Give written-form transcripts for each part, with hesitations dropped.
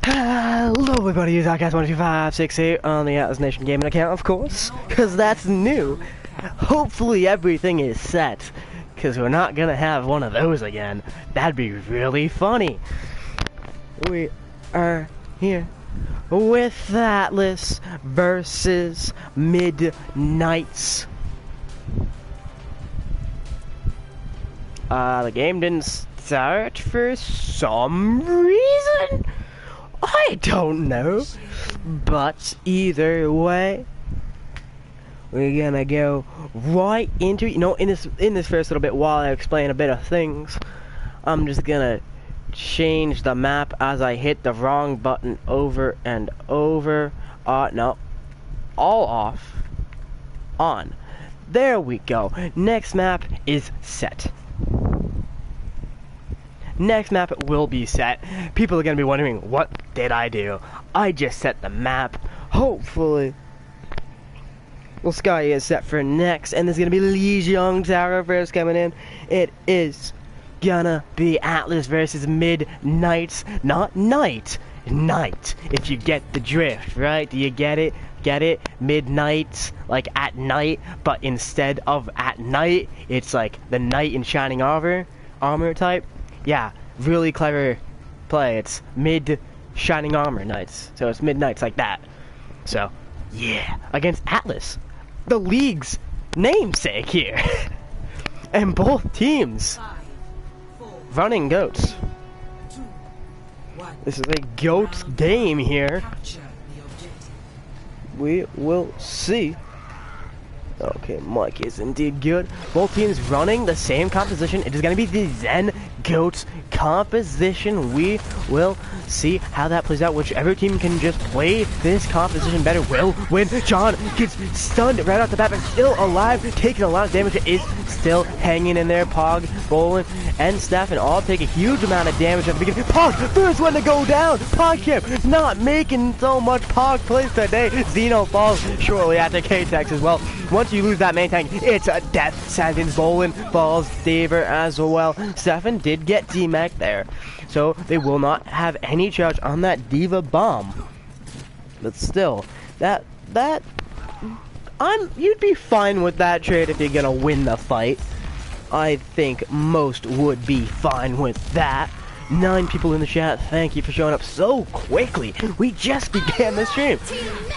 Hello everybody, it's Rcass12568 on the Atlas Nation Gaming account, of course, because that's new. Hopefully everything is set, because we're not gonna have one of those again. That'd be really funny. We are here with Atlas versus Midknights. The game didn't start for some reason. I don't know, but either way, we're gonna go right into, in this first little bit while I explain a bit of things. I'm just gonna change the map as I hit the wrong button over and over. No, all off, on. There we go. Next map is set. Next map will be set. People are going to be wondering, what did I do? I just set the map. Hopefully. Well, Sky is set for next, and there's going to be Legion Tower first coming in. It is gonna be Atlas versus Midknights, not night. Night, if you get the drift, right? Do you get it? Get it? Midnights, like at night, but instead of at night, it's like the knight in shining armor type. Yeah, really clever play. It's shining armor knights. So it's Midknights like that. So, yeah. Against Atlas. The league's namesake here. And both teams running goats. This is a goats game here. We will see. Okay, Mike is indeed good. Both teams running the same composition. It is going to be the Zen Goats composition. We will see how that plays out. Whichever team can just play this composition better will win. John gets stunned right off the bat, but still alive, taking a lot of damage. Is still hanging in there. Pog, Bolin, and Stefan all take a huge amount of damage at the beginning. Pog, first one to go down. Pog Camp not making so much Pog plays today. Zeno falls shortly after K-Tex as well. Once you lose that main tank, it's a death sentence. Bolin falls, Daver as well. Stefan did get D-Mac there, so they will not have any charge on that Diva bomb. But still, you'd be fine with that trade if you're gonna win the fight. I think most would be fine with that. 9 people in the chat, thank you for showing up so quickly. We just began the stream.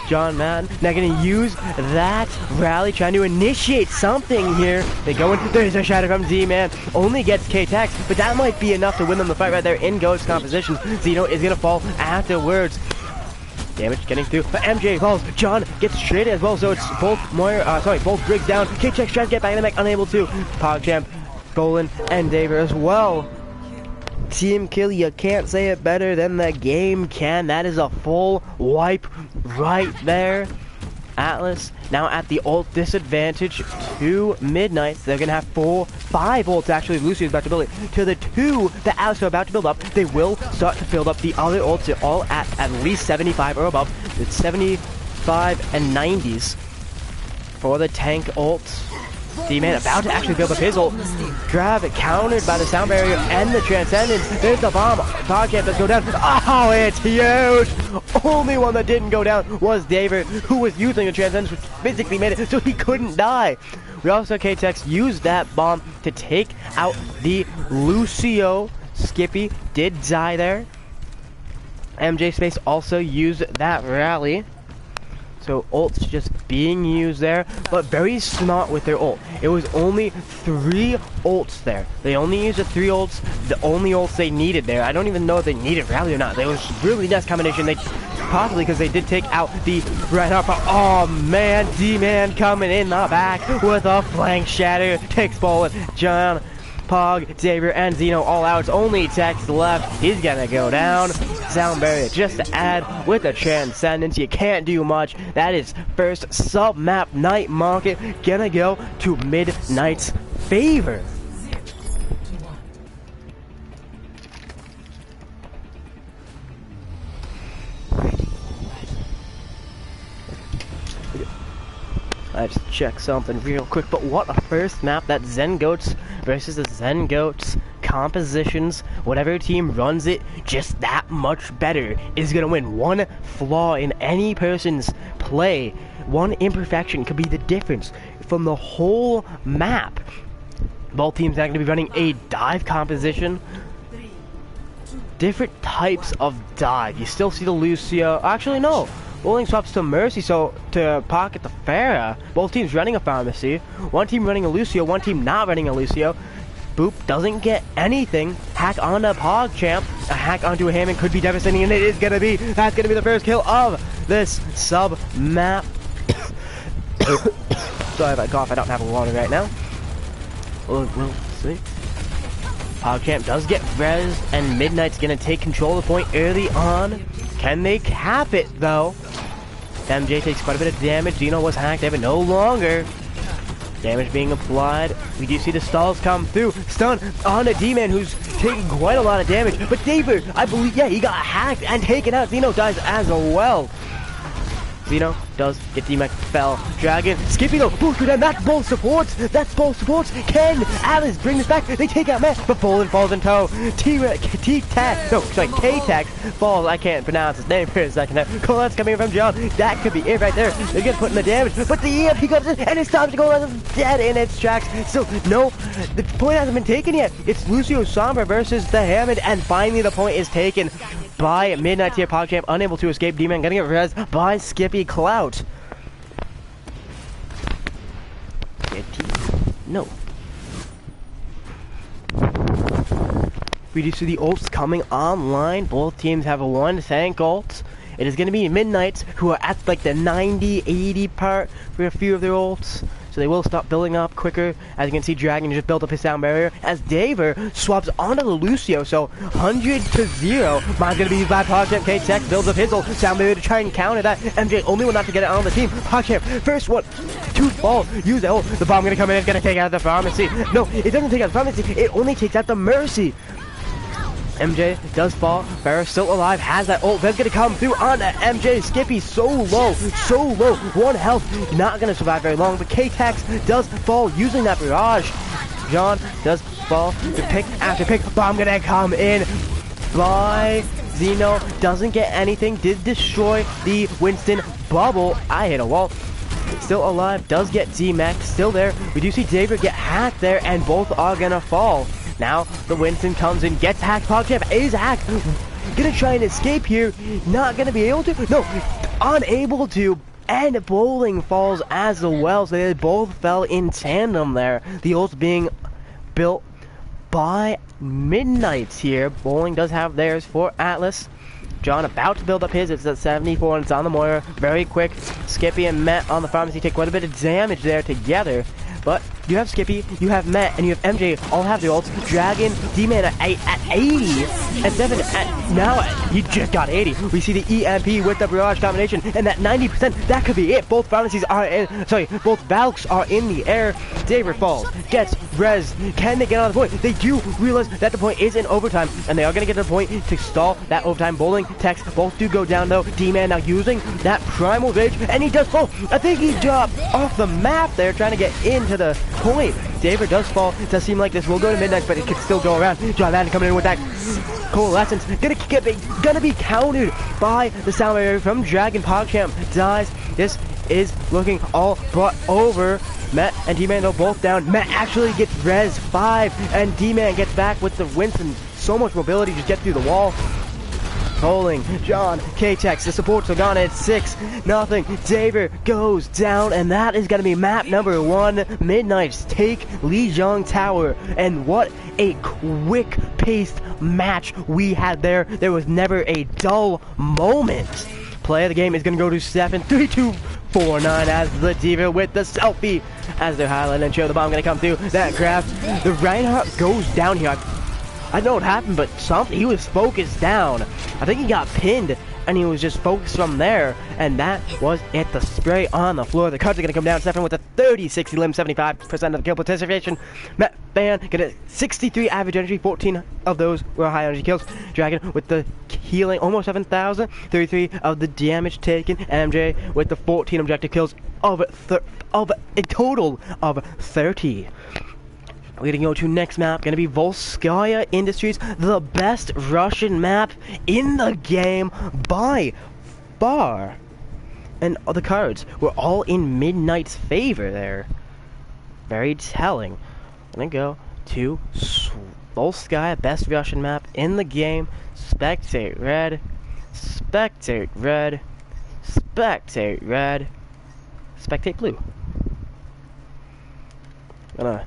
John Madden, now gonna use that rally, trying to initiate something here. They go in, there's a shadow from Z-Man, only gets K-Tex, but that might be enough to win them the fight right there in Ghost composition. Zeno is gonna fall afterwards. Damage getting through, but MJ falls. John gets traded as well, so it's both both Briggs down. K-Tex tries to get back in the mech, unable to. PogChamp, Bolin, and Daver as well. Team kill, you can't say it better than the game can. That is a full wipe right there. Atlas now at the ult disadvantage to Midknights. They're gonna have 5 ults actually. Lucio's about to build it to the 2 that Atlas are about to build up. They will start to build up the other ults. They're all at least 75 or above. It's 75 and 90s for the tank ults. D-Man about to actually build up his ult. Grab it, countered by the sound barrier and the transcendence. There's the bomb. Podcast does go down. Oh, it's huge. Only one that didn't go down was David, who was using the transcendence, which physically made it so he couldn't die. We also, K-Tex used that bomb to take out the Lucio. Skippy did die there. MJ Space also used that rally. So ults just being used there, but very smart with their ult. It was only 3 ults there. They only used the 3 ults, the only ults they needed there. I don't even know if they needed rally or not. It was really nice combination. They possibly because they did take out the right up. Oh man, D-Man coming in the back with a flank shatter. Takes Bolin, John, Pog, Daver, and Zeno all out. It's only Tex left. He's gonna go down. Sound barrier just to add with the transcendence. You can't do much. That is first sub-map night market. Gonna go to Midknights' favor. I have to check something real quick, but what a first map. That Zen Goats versus the Zen Goats compositions, whatever team runs it just that much better is gonna win. One flaw in any person's play, one imperfection could be the difference from the whole map. Both teams are going to be running a dive composition. Different types of dive. You still see the Lucio. Actually, no. Bowling swaps to Mercy, so to pocket the Pharah. Both teams running a Pharmacy. One team running a Lucio, one team not running a Lucio. Boop doesn't get anything. Hack onto PogChamp. A hack onto a Hammond could be devastating, and it is going to be. That's going to be the first kill of this sub-map. Sorry if I cough, I don't have a water right now. We'll see. PogChamp does get res, and Midknights gonna take control of the point early on. Can they cap it though? MJ takes quite a bit of damage. Dino was hacked, but no longer. Damage being applied. We do see the stalls come through. Stun on a D-Man who's taking quite a lot of damage. But Daver, I believe, yeah, he got hacked and taken out. Dino dies as well. Zeno does get D-Mac fell. Dragon, Skippy though, boosted, and that's both supports. That's both supports. Can Alice bring this back? They take out Matt, but Bolin falls in tow. K-Tax falls. I can't pronounce his name for a second there. Colette's coming from John. That could be it right there. They're gonna put in the damage, but the EMP comes in, and it's time to go dead in its tracks. So, no, the point hasn't been taken yet. It's Lucio Sombra versus the Hammond, and finally the point is taken by Midknights here. PogChamp unable to escape. D-Man getting it res by Skippy Clout. No. We do see the ults coming online. Both teams have a one tank ult. It is going to be Midknights who are at like the 90-80 part for a few of their ults. So they will stop building up quicker. As you can see, Dragon just built up his sound barrier as Daver swaps onto the Lucio. So 100 to 0. Mine's gonna be used by PogChamp. K-Tech builds up his ult sound barrier to try and counter that. MJ only one not to get it on the team. PogChamp first one to fall. Use the ult. The bomb gonna come in. It's gonna take out the Pharmacy. No, it doesn't take out the Pharmacy. It only takes out the Mercy. MJ does fall. Pharah still alive, has that ult. That's gonna come through on MJ. Skippy so low, one health. Not gonna survive very long, but K-Tax does fall using that barrage. John does fall to pick after pick. Bomb gonna come in by Zeno. Doesn't get anything. Did destroy the Winston bubble. I hit a wall. Still alive, does get D-Max, still there. We do see David get hacked there, and both are gonna fall. Now, the Winston comes in, gets hacked. PogChamp is hacked. Gonna try and escape here. Not gonna be able to. No, unable to. And Bowling falls as well. So they both fell in tandem there. The ults being built by Midknights here. Bowling does have theirs for Atlas. John about to build up his. It's at 74 and it's on the Moira. Very quick. Skippy and Matt on the Pharmacy take quite a bit of damage there together. But you have Skippy, you have Matt, and you have MJ all have the ults. Dragon, D-Man at 80, and 7 at now he just got 80. We see the EMP with the barrage combination, and that 90%, that could be it. Both Pharmacies are in, both Valks are in the air. Daver falls, gets res. Can they get on the point? They do realize that the point is in overtime, and they are going to get to the point to stall that overtime. Bowling, Tex, both do go down though. D-Man now using that Primal Rage, and he does fall. I think he dropped off the map there, trying to get into the point. Daver does fall. It does seem like this will go to Midnight, but it could still go around. John Madden coming in with that Coalescence. Gonna be countered by the sound barrier from Dragon. PogChamp dies. This is looking all but over. Matt and D-Man though both down. Matt actually gets res 5, and D-Man gets back with the Winston. So much mobility, just get through the wall. Bowling, John, K-Tex, the supports are gone at 6-0. Daver goes down, and that is going to be map number 1. Midknights take Lijiang Tower, and what a quick-paced match we had there. There was never a dull moment. Play of the game is going to go to 7-3-2-4-9 as the Diva with the selfie as their highlight and show. The bomb going to come through that graph. The Reinhardt goes down here. I don't know what happened, but he was focused down. I think he got pinned, and he was just focused from there, and that was it. The spray on the floor. The cards are going to come down. Stefan with a 30-60 limb, 75% of the kill participation. Matt Fan get a 63 average energy, 14 of those were high energy kills. Dragon with the healing, almost 7,000, 33 of the damage taken. MJ with the 14 objective kills of a total of 30. We're gonna go to next map, gonna be Volskaya Industries, the best Russian map in the game by far. And the cards were all in Midknights' favor there. Very telling. Gonna go to Volskaya, best Russian map in the game. Spectate red, spectate red, spectate red, spectate blue. Gonna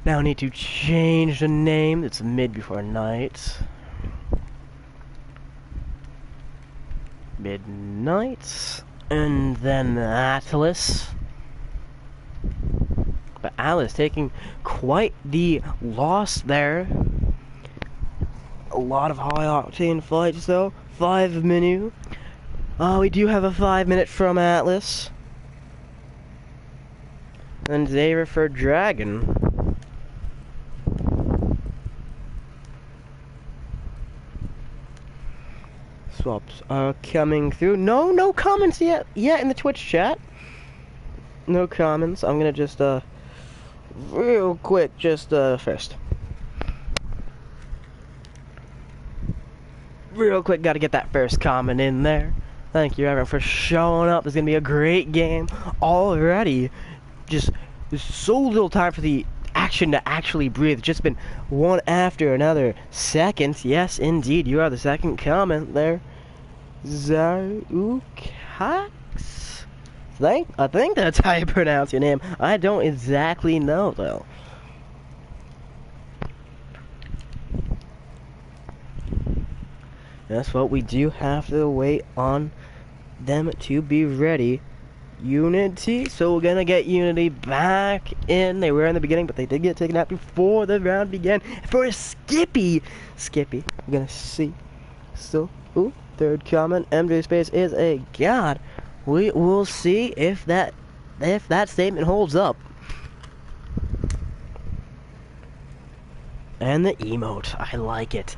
now need to change the name. It's mid before night. Midknights. And then Atlas. But Atlas taking quite the loss there. A lot of high octane fights though. 5 menu. We do have a 5-minute from Atlas. And Xavier for Dragon. Swaps are coming through. No comments yet in the Twitch chat. No comments. I'm gonna just real quick first. Real quick, gotta get that first comment in there. Thank you everyone for showing up. It's gonna be a great game already. Just there's so little time for the action to actually breathe. Just been one after another. Second, yes indeed, you are the second comment there. Rcass. I think that's how you pronounce your name. I don't exactly know though. That's what we do have to wait on them to be ready. Unity, so we're gonna get Unity back in. They were in the beginning, but they did get taken out before the round began. For Skippy, we're gonna see. Still, ooh, third comment. MJ Space is a god. We will see if that statement holds up. And the emote, I like it.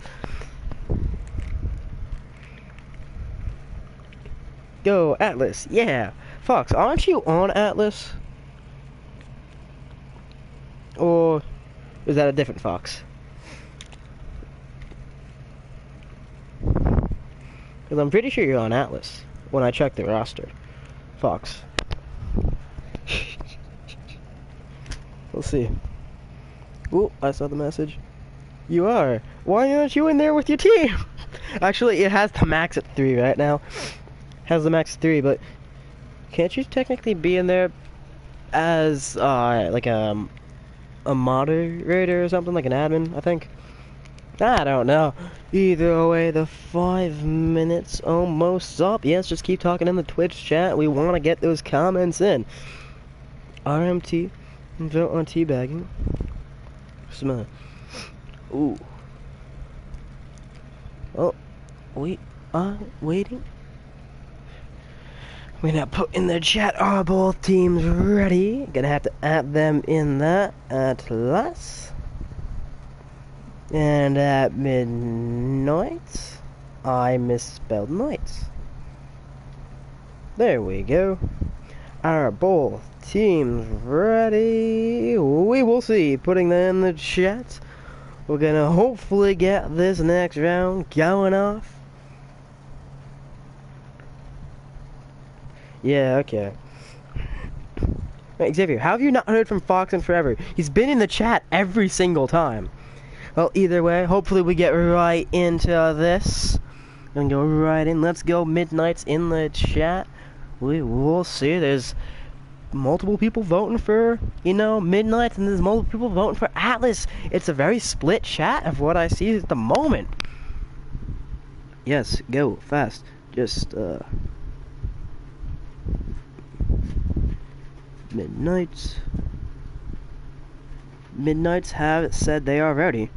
Go Atlas, yeah. Fox, aren't you on Atlas? Or is that a different Fox? Because I'm pretty sure you're on Atlas when I check the roster. Fox. We'll see. Ooh, I saw the message. You are. Why aren't you in there with your team? Actually, it has the max at 3 right now. Has the max 3, but can't you technically be in there as like a moderator or something, like an admin? I think. I don't know. Either way, the 5 minutes almost up. Yes, just keep talking in the Twitch chat. We want to get those comments in. RMT, vote on teabagging. Smell. Ooh. Oh, we are waiting. We're gonna put in the chat, are both teams ready? Gonna have to add them in that Atlas. And at Midknights, I misspelled nights. There we go. Are both teams ready? We will see. Putting that in the chat. We're gonna hopefully get this next round going off. Yeah, okay. Wait, Xavier, how have you not heard from Fox in forever? He's been in the chat every single time. Well, either way, hopefully we get right into this. Gonna go right in. Let's go Midknights in the chat. We will see. There's multiple people voting for, Midknights, and there's multiple people voting for Atlas. It's a very split chat of what I see at the moment. Yes, go fast. Just, Midknights. Midknights have said they are ready.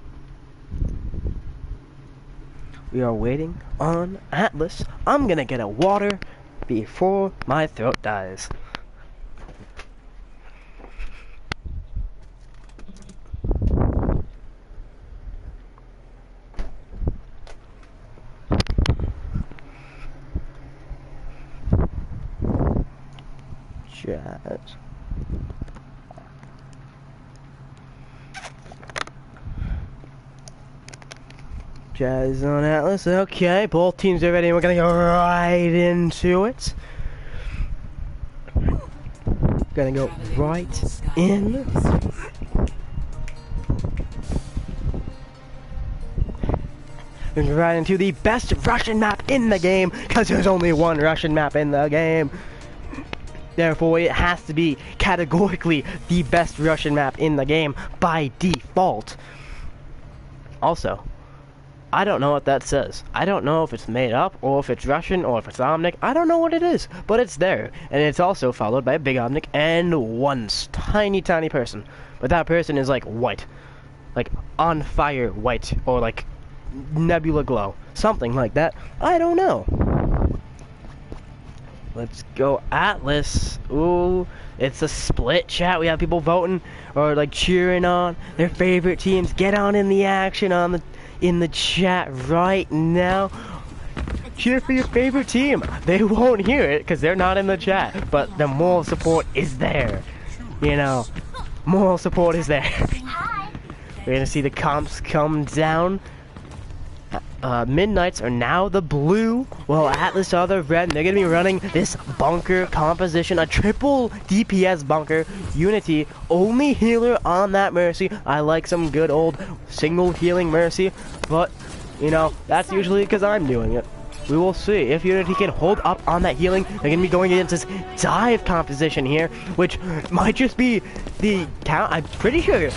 We are waiting on Atlas. I'm gonna get a water before my throat dies. Chat. Jazz on Atlas. Okay, both teams are ready. We're gonna go right into it. Gonna go right in. We're gonna go right into the best Russian map in the game, because there's only one Russian map in the game. Therefore, it has to be categorically the best Russian map in the game by default. Also, I don't know what that says. I don't know if it's made up, or if it's Russian, or if it's Omnic. I don't know what it is, but it's there. And it's also followed by a big Omnic and one tiny, tiny person. But that person is like white. Like on fire white, or like nebula glow. Something like that. I don't know. Let's go Atlas. Ooh, it's a split chat. We have people voting or like cheering on their favorite teams. Get on in the action in the chat right now. Cheer for your favorite team. They won't hear it because they're not in the chat, but the moral support is there. You know, moral support is there. We're gonna see the comps come down. Midknights are now the blue, while Atlas are the red, and they're going to be running this bunker composition, a triple DPS bunker, Unity, only healer on that Mercy. I like some good old single healing Mercy, but, you know, that's usually because I'm doing it. We will see if Unity can hold up on that healing. They're going to be going against this dive composition here, which might just be the count. I'm pretty sure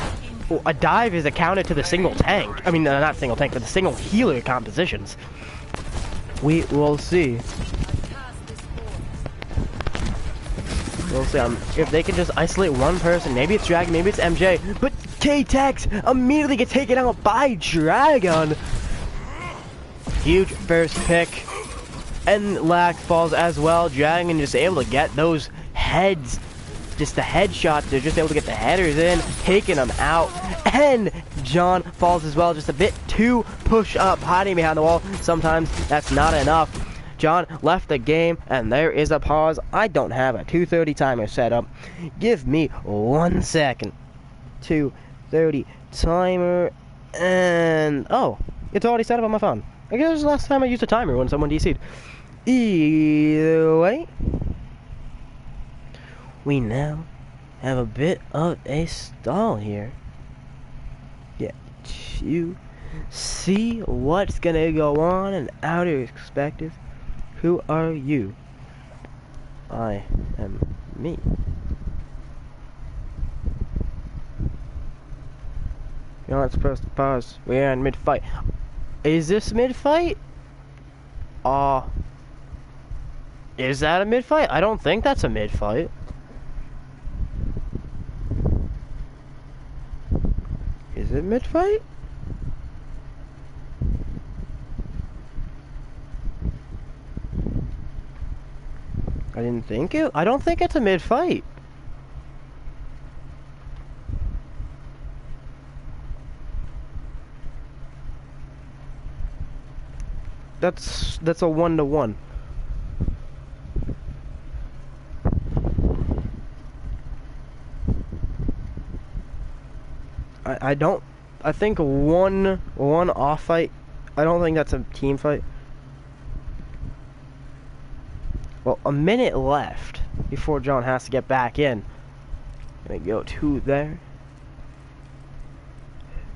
a dive is accounted to the single tank. I mean, not single tank, but the single healer compositions. We will see. We'll see if they can just isolate one person. Maybe it's Dragon, maybe it's MJ. But K-Tex immediately gets taken out by Dragon. Huge first pick. And Lack falls as well. Dragon just able to get those heads. Just the headshots, they're just able to get the headers in, taking them out, and John falls as well, just a bit too push up, hiding behind the wall. Sometimes that's not enough. John left the game, and there is a pause. I don't have a 2:30 timer set up. Give me 1 second. 2:30 timer, and oh, it's already set up on my phone. I guess it was the last time I used a timer when someone DC'd. Either way, we now have a bit of a stall here. Yeah, you see what's gonna go on in outer perspective. Who are you? I am me. You're not supposed to pause. We're in mid-fight. Is this mid-fight? Is that a mid-fight? I don't think that's a mid-fight. Is it mid-fight? I don't think it's a mid-fight. That's a 1-to-1. I think one off fight. I don't think that's a team fight. Well, a minute left before John has to get back in. Gonna go to there.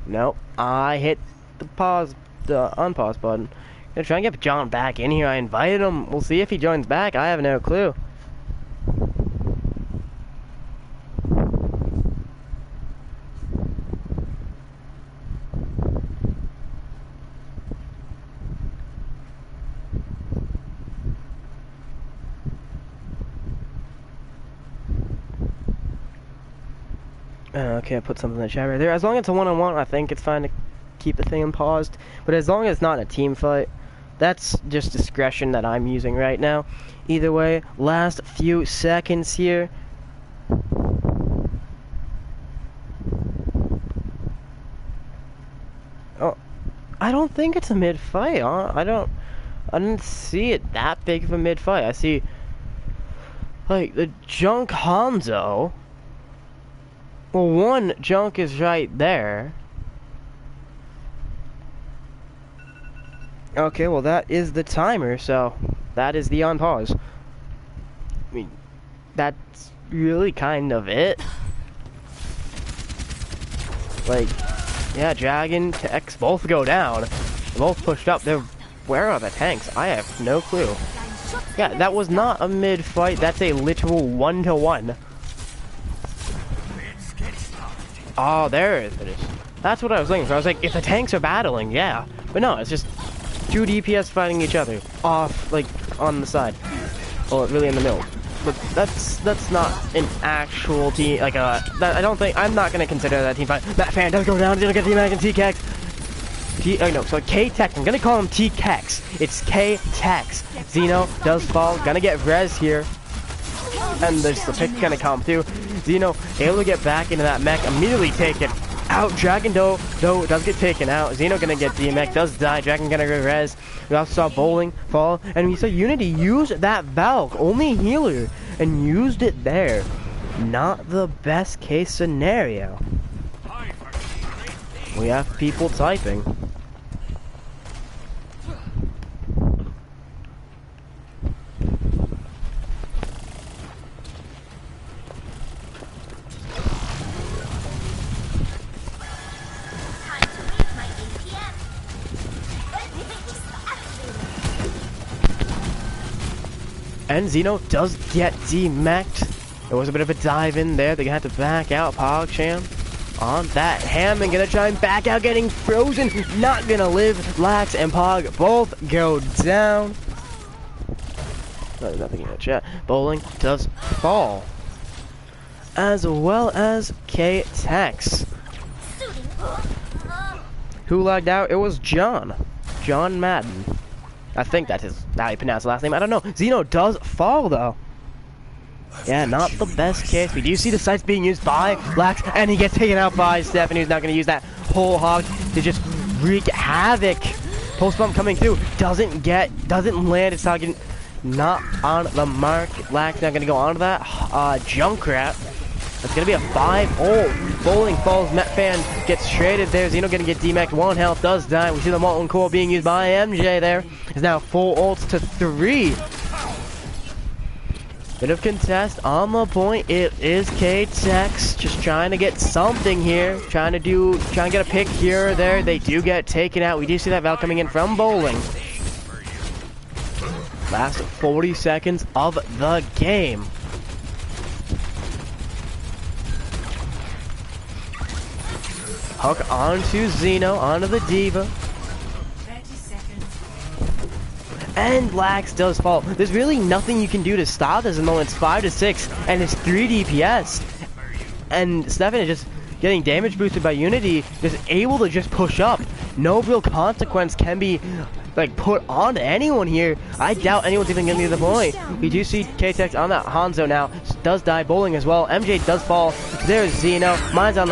Nope. I hit the unpause button. Gonna try and get John back in here. I invited him. We'll see if he joins back. I have no clue. Okay, I put something in the chat right there. As long as it's a one-on-one, I think it's fine to keep the thing paused. But as long as it's not a team fight, that's just discretion that I'm using right now. Either way, last few seconds here. Oh, I don't think it's a mid-fight. I didn't see it that big of a mid-fight. I see, like, the Junk Hanzo. Well, one Junk is right there. Okay, well that is the timer, so that is the on pause. I mean, that's really kind of it. Like, yeah, Dragon, Tex both go down. They're both pushed up. Where are the tanks? I have no clue. Yeah, that was not a mid-fight. That's a literal 1-to-1. Oh, there it is. That's what I was thinking. So I was like, if the tanks are battling, yeah. But no, it's just 2 DPS fighting each other. Off, like, on the side. Well, really in the middle. But that's not an actual team, like, I don't think, I'm not gonna consider that team fight. That fan does go down, he's gonna get T-Mac and T-Kex. No, so K-Tex, I'm gonna call him T-Kex. It's K-Tex. Zeno does fall, gonna get res here. And there's the pick gonna come through. Zeno able to get back into that mech, immediately taken out. Dragon though does get taken out. Zeno gonna get DMX, does die. Dragon gonna go res. We also saw Bowling fall, and we saw Unity use that Valk, only healer, and used it there. Not the best case scenario. We have people typing. And Zeno does get DMAC'd. There was a bit of a dive in there. They had to back out. PogChamp on that ham and gonna try and back out, getting frozen. Not gonna live. Lax and Pog both go down. Nothing in the chat. Bowling does fall. As well as K-Tex. Who lagged out? It was John Madden. I think that's how you pronounce the last name. I don't know. Zeno does fall, though. Yeah, not the best case. We do see the sights being used by Lax, and he gets taken out by Stephanie, who's not going to use that whole hog to just wreak havoc. Post bump coming through. Doesn't land. It's target not on the mark. Lax not going to go onto that. Junkrat. It's going to be a 5-0. Bowling falls. Metfan gets traded there. Zeno going to get DMAC. 1 health. Does die. We see the Molten Core being used by MJ there. Is now full ults to 3. Bit of contest on the point. It is K-Tex just trying to get something here. Trying to get a pick here or there. They do get taken out. We do see that Val coming in from Bowling. Last 40 seconds of the game. Hook onto Zeno, onto the Diva. And Lax does fall. There's really nothing you can do to stop this at the moment. It's 5-6, and it's 3 DPS. And Stefan is just getting damage boosted by Unity, just able to just push up. No real consequence can be like put onto anyone here. I doubt anyone's even getting to the point. We do see K-Tex on that Hanzo now. Does die. Bowling as well. MJ does fall. There's Zeno. Mine's on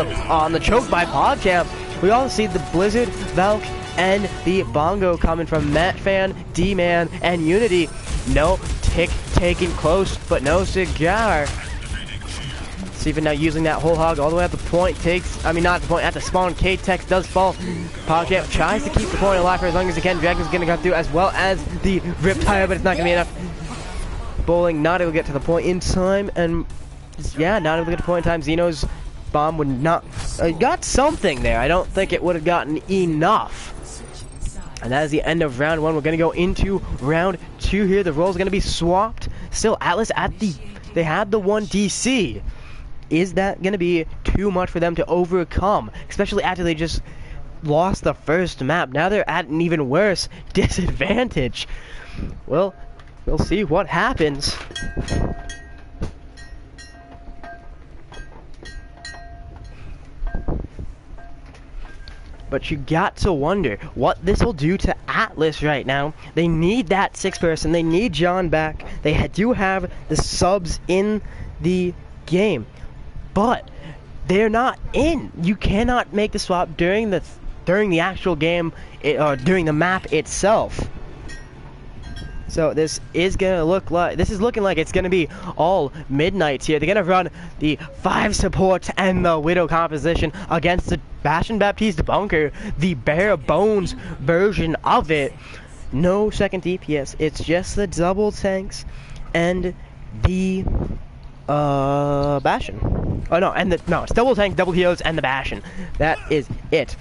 the choke by PogChamp. We also see the Blizzard, Valk, and the Bongo coming from Metfan, D-Man, and Unity. No tick taken close, but no cigar. Even now using that whole hog all the way at the point not the point, at the spawn. K-Tex does fall. PogChamp tries to keep the point alive for as long as he can. Dragon's gonna come through as well as the Riptide, but it's not gonna be enough. Bowling not able to get to the point in time, and yeah, not able to get to the point in time. Zeno's bomb would not got something there. I don't think it would have gotten enough. And that is the end of round 1. We're gonna go into round 2 here. The roles are gonna be swapped. Still Atlas they had the 1 DC. Is that going to be too much for them to overcome? Especially after they just lost the first map. Now they're at an even worse disadvantage. Well, we'll see what happens. But you got to wonder what this will do to Atlas right now. They need that 6th person. They need John back. They do have the subs in the game. But they're not in. You cannot make the swap during the actual game or during the map itself. So this is looking like it's gonna be all Midknights here. They're gonna run the 5 support and the Widow composition against the Bastion Baptiste bunker, the bare bones version of it. no second DPS. It's just the double tanks and the Bastion. Oh no, it's double tank, double heals, and the Bastion. That is it.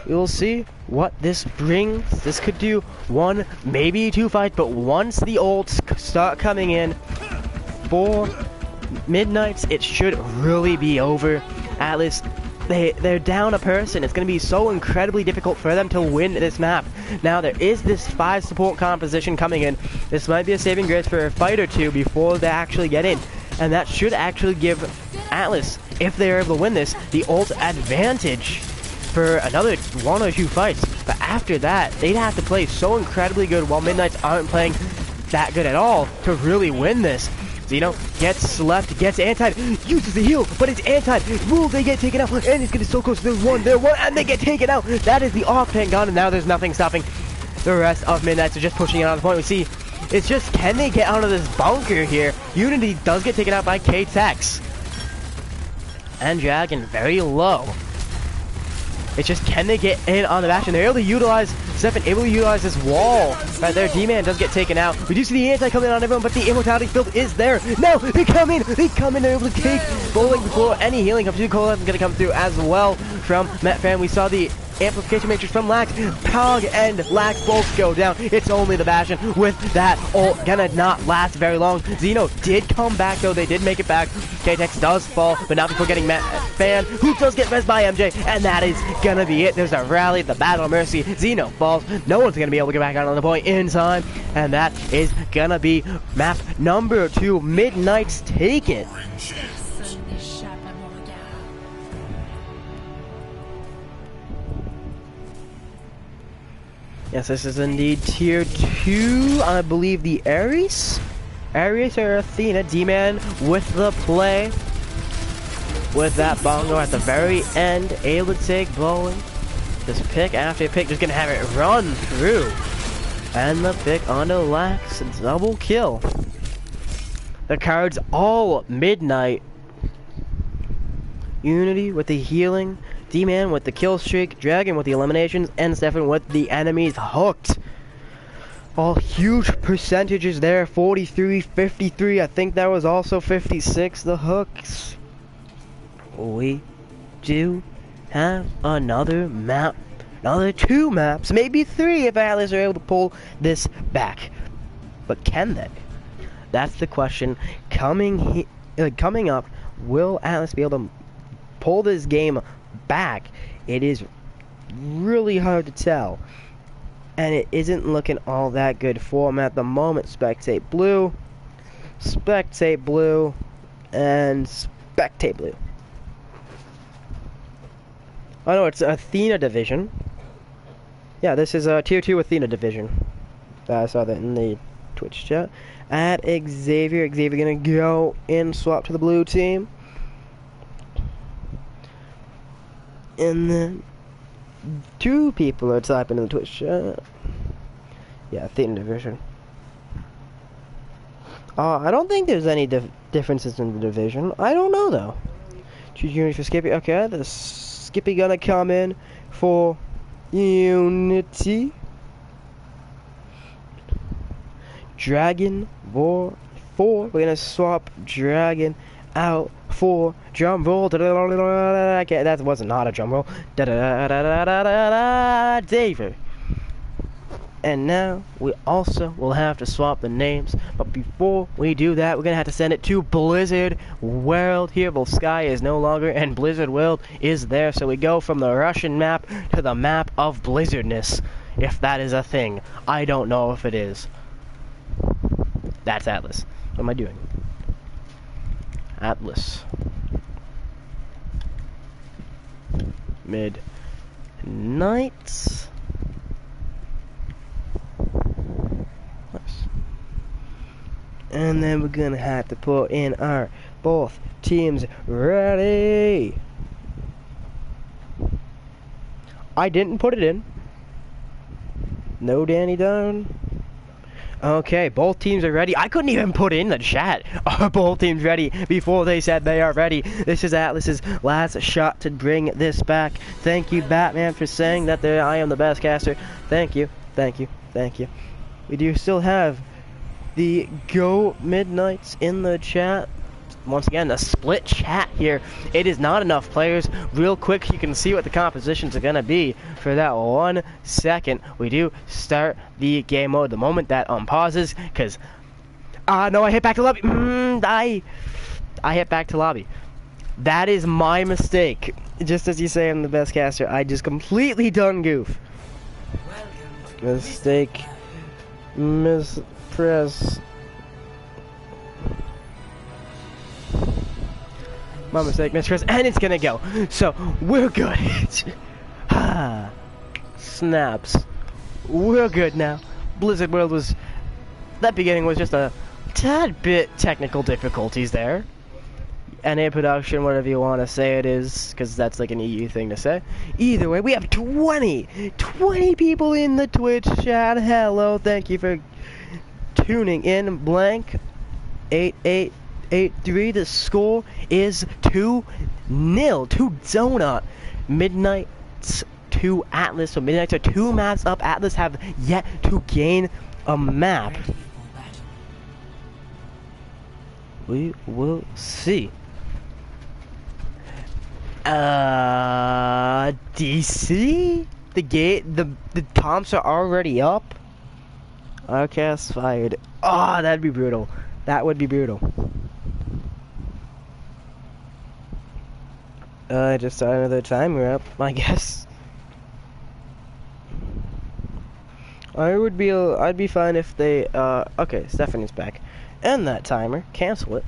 We'll see what this brings. This could do 1, maybe 2 fights, but once the ults start coming in for Midknights, it should really be over. Atlas, they're down a person. It's going to be so incredibly difficult for them to win this map. Now, there is this 5 support composition coming in. This might be a saving grace for a fight or two before they actually get in. And that should actually give Atlas, if they're able to win this, the ult advantage for another 1 or 2 fights. But after that, they'd have to play so incredibly good while Midknights aren't playing that good at all to really win this. Zeno gets slept, gets antied, uses the heal, but it's antied. Will they get taken out? And he's getting so close to the one, and they get taken out. That is the off-pan gun, and now there's nothing stopping the rest of Midknights. Are just pushing it on the point. We see it's just, can they get out of this bunker here? Unity does get taken out by K-Tex. And Dragon very low. It's just, can they get in on the Bastion? They're able to utilize, Stefan able to utilize this wall right there. D-Man does get taken out. We do see the anti coming on everyone, but the immortality field is there. No, they come in, they're able to take bowling before any healing comes through. Cola is going to come through as well from Metfan. We saw the amplification matrix from Lax. Pog and Lax both go down. It's only the Bastion with that ult gonna not last very long. Zeno did come back though. They did make it back. K-Tex does fall, but not before getting Fan, who does get res by MJ, and that is gonna be it. There's a rally, the Battle of Mercy. Zeno falls. No one's gonna be able to get back out on the point in time, and that is gonna be map number 2. Midknights take it. Yes, this is indeed tier 2. I believe the Ares or Athena. D-Man with the play. With that bongo at the very end. Able to take bowling. Just pick after pick. Just gonna have it run through. And the pick onto Lax. Double kill. The cards all Midnight. Unity with the healing. D-Man with the kill streak, Dragon with the eliminations, and Stefan with the enemies hooked. All huge percentages there, 43, 53, I think that was also 56, the hooks. We do have another map, another 2 maps, maybe 3 if Atlas are able to pull this back. But can they? That's the question. Coming up, will Atlas be able to pull this game back? It is really hard to tell, and it isn't looking all that good for them at the moment. Spectate blue, and spectate blue. Oh no, it's Athena division. Yeah, this is a tier 2 Athena division. I saw that in the Twitch chat. At Xavier gonna go in, swap to the blue team. And then 2 people are typing in the Twitch chat. Yeah, Athena division. I don't think there's any differences in the division. I don't know though. Choose Unity for Skippy. Okay, the Skippy gonna come in for Unity. Dragon for 4. We're gonna swap Dragon out for drum roll. Okay, that wasn't not a drum roll. David. And now we also will have to swap the names, but before we do that, we're gonna have to send it to Blizzard World. Here, Volsky is no longer, and Blizzard World is there. So we go from the Russian map to the map of Blizzardness, if that is a thing. I don't know if it is. That's Atlas. What am I doing? Atlas. Midknights. Nice. And then we're gonna have to put in our both teams ready. I didn't put it in. No Danny down. Okay, both teams are ready. I couldn't even put in the chat. Are both teams ready before they said they are ready? This is Atlas's last shot to bring this back. Thank you, Batman, for saying that I am the best caster. Thank you, thank you, Thank you. We do still have the Go Midknights in the chat. Once again, a split chat here. It is not enough players. Real quick, you can see what the compositions are going to be for that 1 second. We do start the game mode the moment that pauses, because... no, I hit back to lobby. I hit back to lobby. That is my mistake. Just as you say, I'm the best caster. I just completely done goof. Mistake. Mispress. My mistake, mispress, and it's gonna go. So, we're good. Snaps. We're good now. Blizzard World was... That beginning was just a tad bit technical difficulties there. NA production, whatever you want to say it is, because that's like an EU thing to say. Either way, we have 20 people in the Twitch chat. Hello, thank you for tuning in. Blank 8883. The score is 2-0 to Donut. Midknights to Atlas. So Midknights are 2 maps up. Atlas have yet to gain a map. We will see. DC? The comps are already up? Rcass fired. Oh, that'd be brutal. That would be brutal. Just saw another timer up, I guess. I'd be fine if they, okay, Stephanie's back. End that timer, cancel it.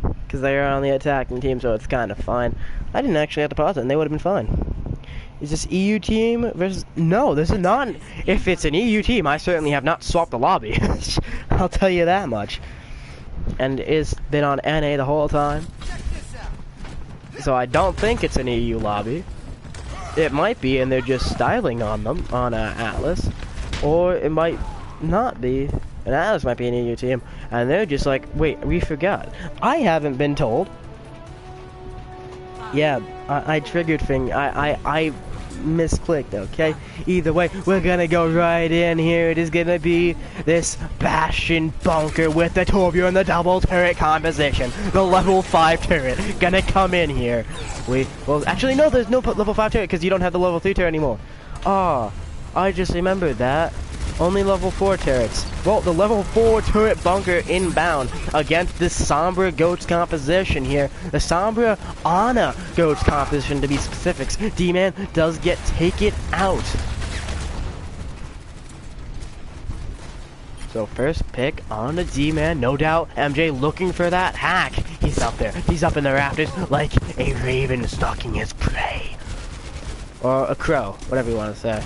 Because they are on the attacking team, so it's kind of fine. I didn't actually have to pause it, and they would have been fine. Is this EU team versus... No, this is not... If it's an EU team, I certainly have not swapped the lobby. I'll tell you that much. And it's been on NA the whole time. So I don't think it's an EU lobby. It might be, and they're just styling on them, on Atlas. Or it might not be. And Atlas might be an EU team, and they're just like, wait, we forgot. I haven't been told. Yeah, I triggered thing. I misclicked, okay? Either way, we're gonna go right in here. It is gonna be this Bastion bunker with the Torbjorn and the double turret composition. The level 5 turret gonna come in here. Well, actually, no, there's no level 5 turret because you don't have the level 3 turret anymore. Ah, I just remembered that. Only level 4 turrets. Well, the level 4 turret bunker inbound against this Sombra Goats composition here. The Sombra Ana Goats composition, to be specifics. D-Man does get taken out. So first pick on the D-Man, no doubt. MJ looking for that hack. He's up there. He's up in the rafters like a raven stalking his prey. Or a crow, whatever you want to say.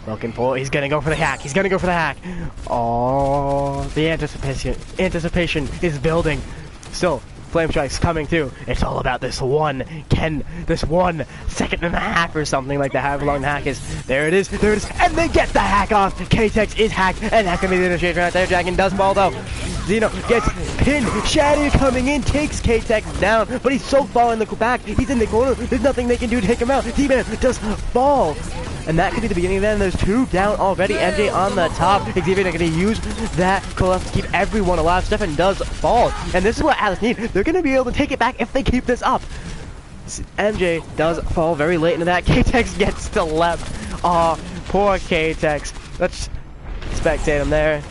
Looking for, he's gonna go for the hack. He's gonna go for the hack. Oh, the anticipation is building. Still, Flame Strike's coming through. It's all about this 1 second and a half or something like that. However long the hack is. There it is, and they get the hack off. K-Tex is hacked, and that's gonna be the initiation right there. Dragon does fall though. Zeno gets pinned. Shadow coming in, takes K-Tex down, but he's so far in the back. He's in the corner. There's nothing they can do to take him out. D-Man does fall. And that could be the beginning of that, and there's 2 down already. MJ on the top. Xavier going to use that collapse to keep everyone alive. Stefan does fall. And this is what Atlas need. They're going to be able to take it back if they keep this up. MJ does fall very late into that. K-Tex gets to left. Aw, poor K-Tex. Let's spectate him there.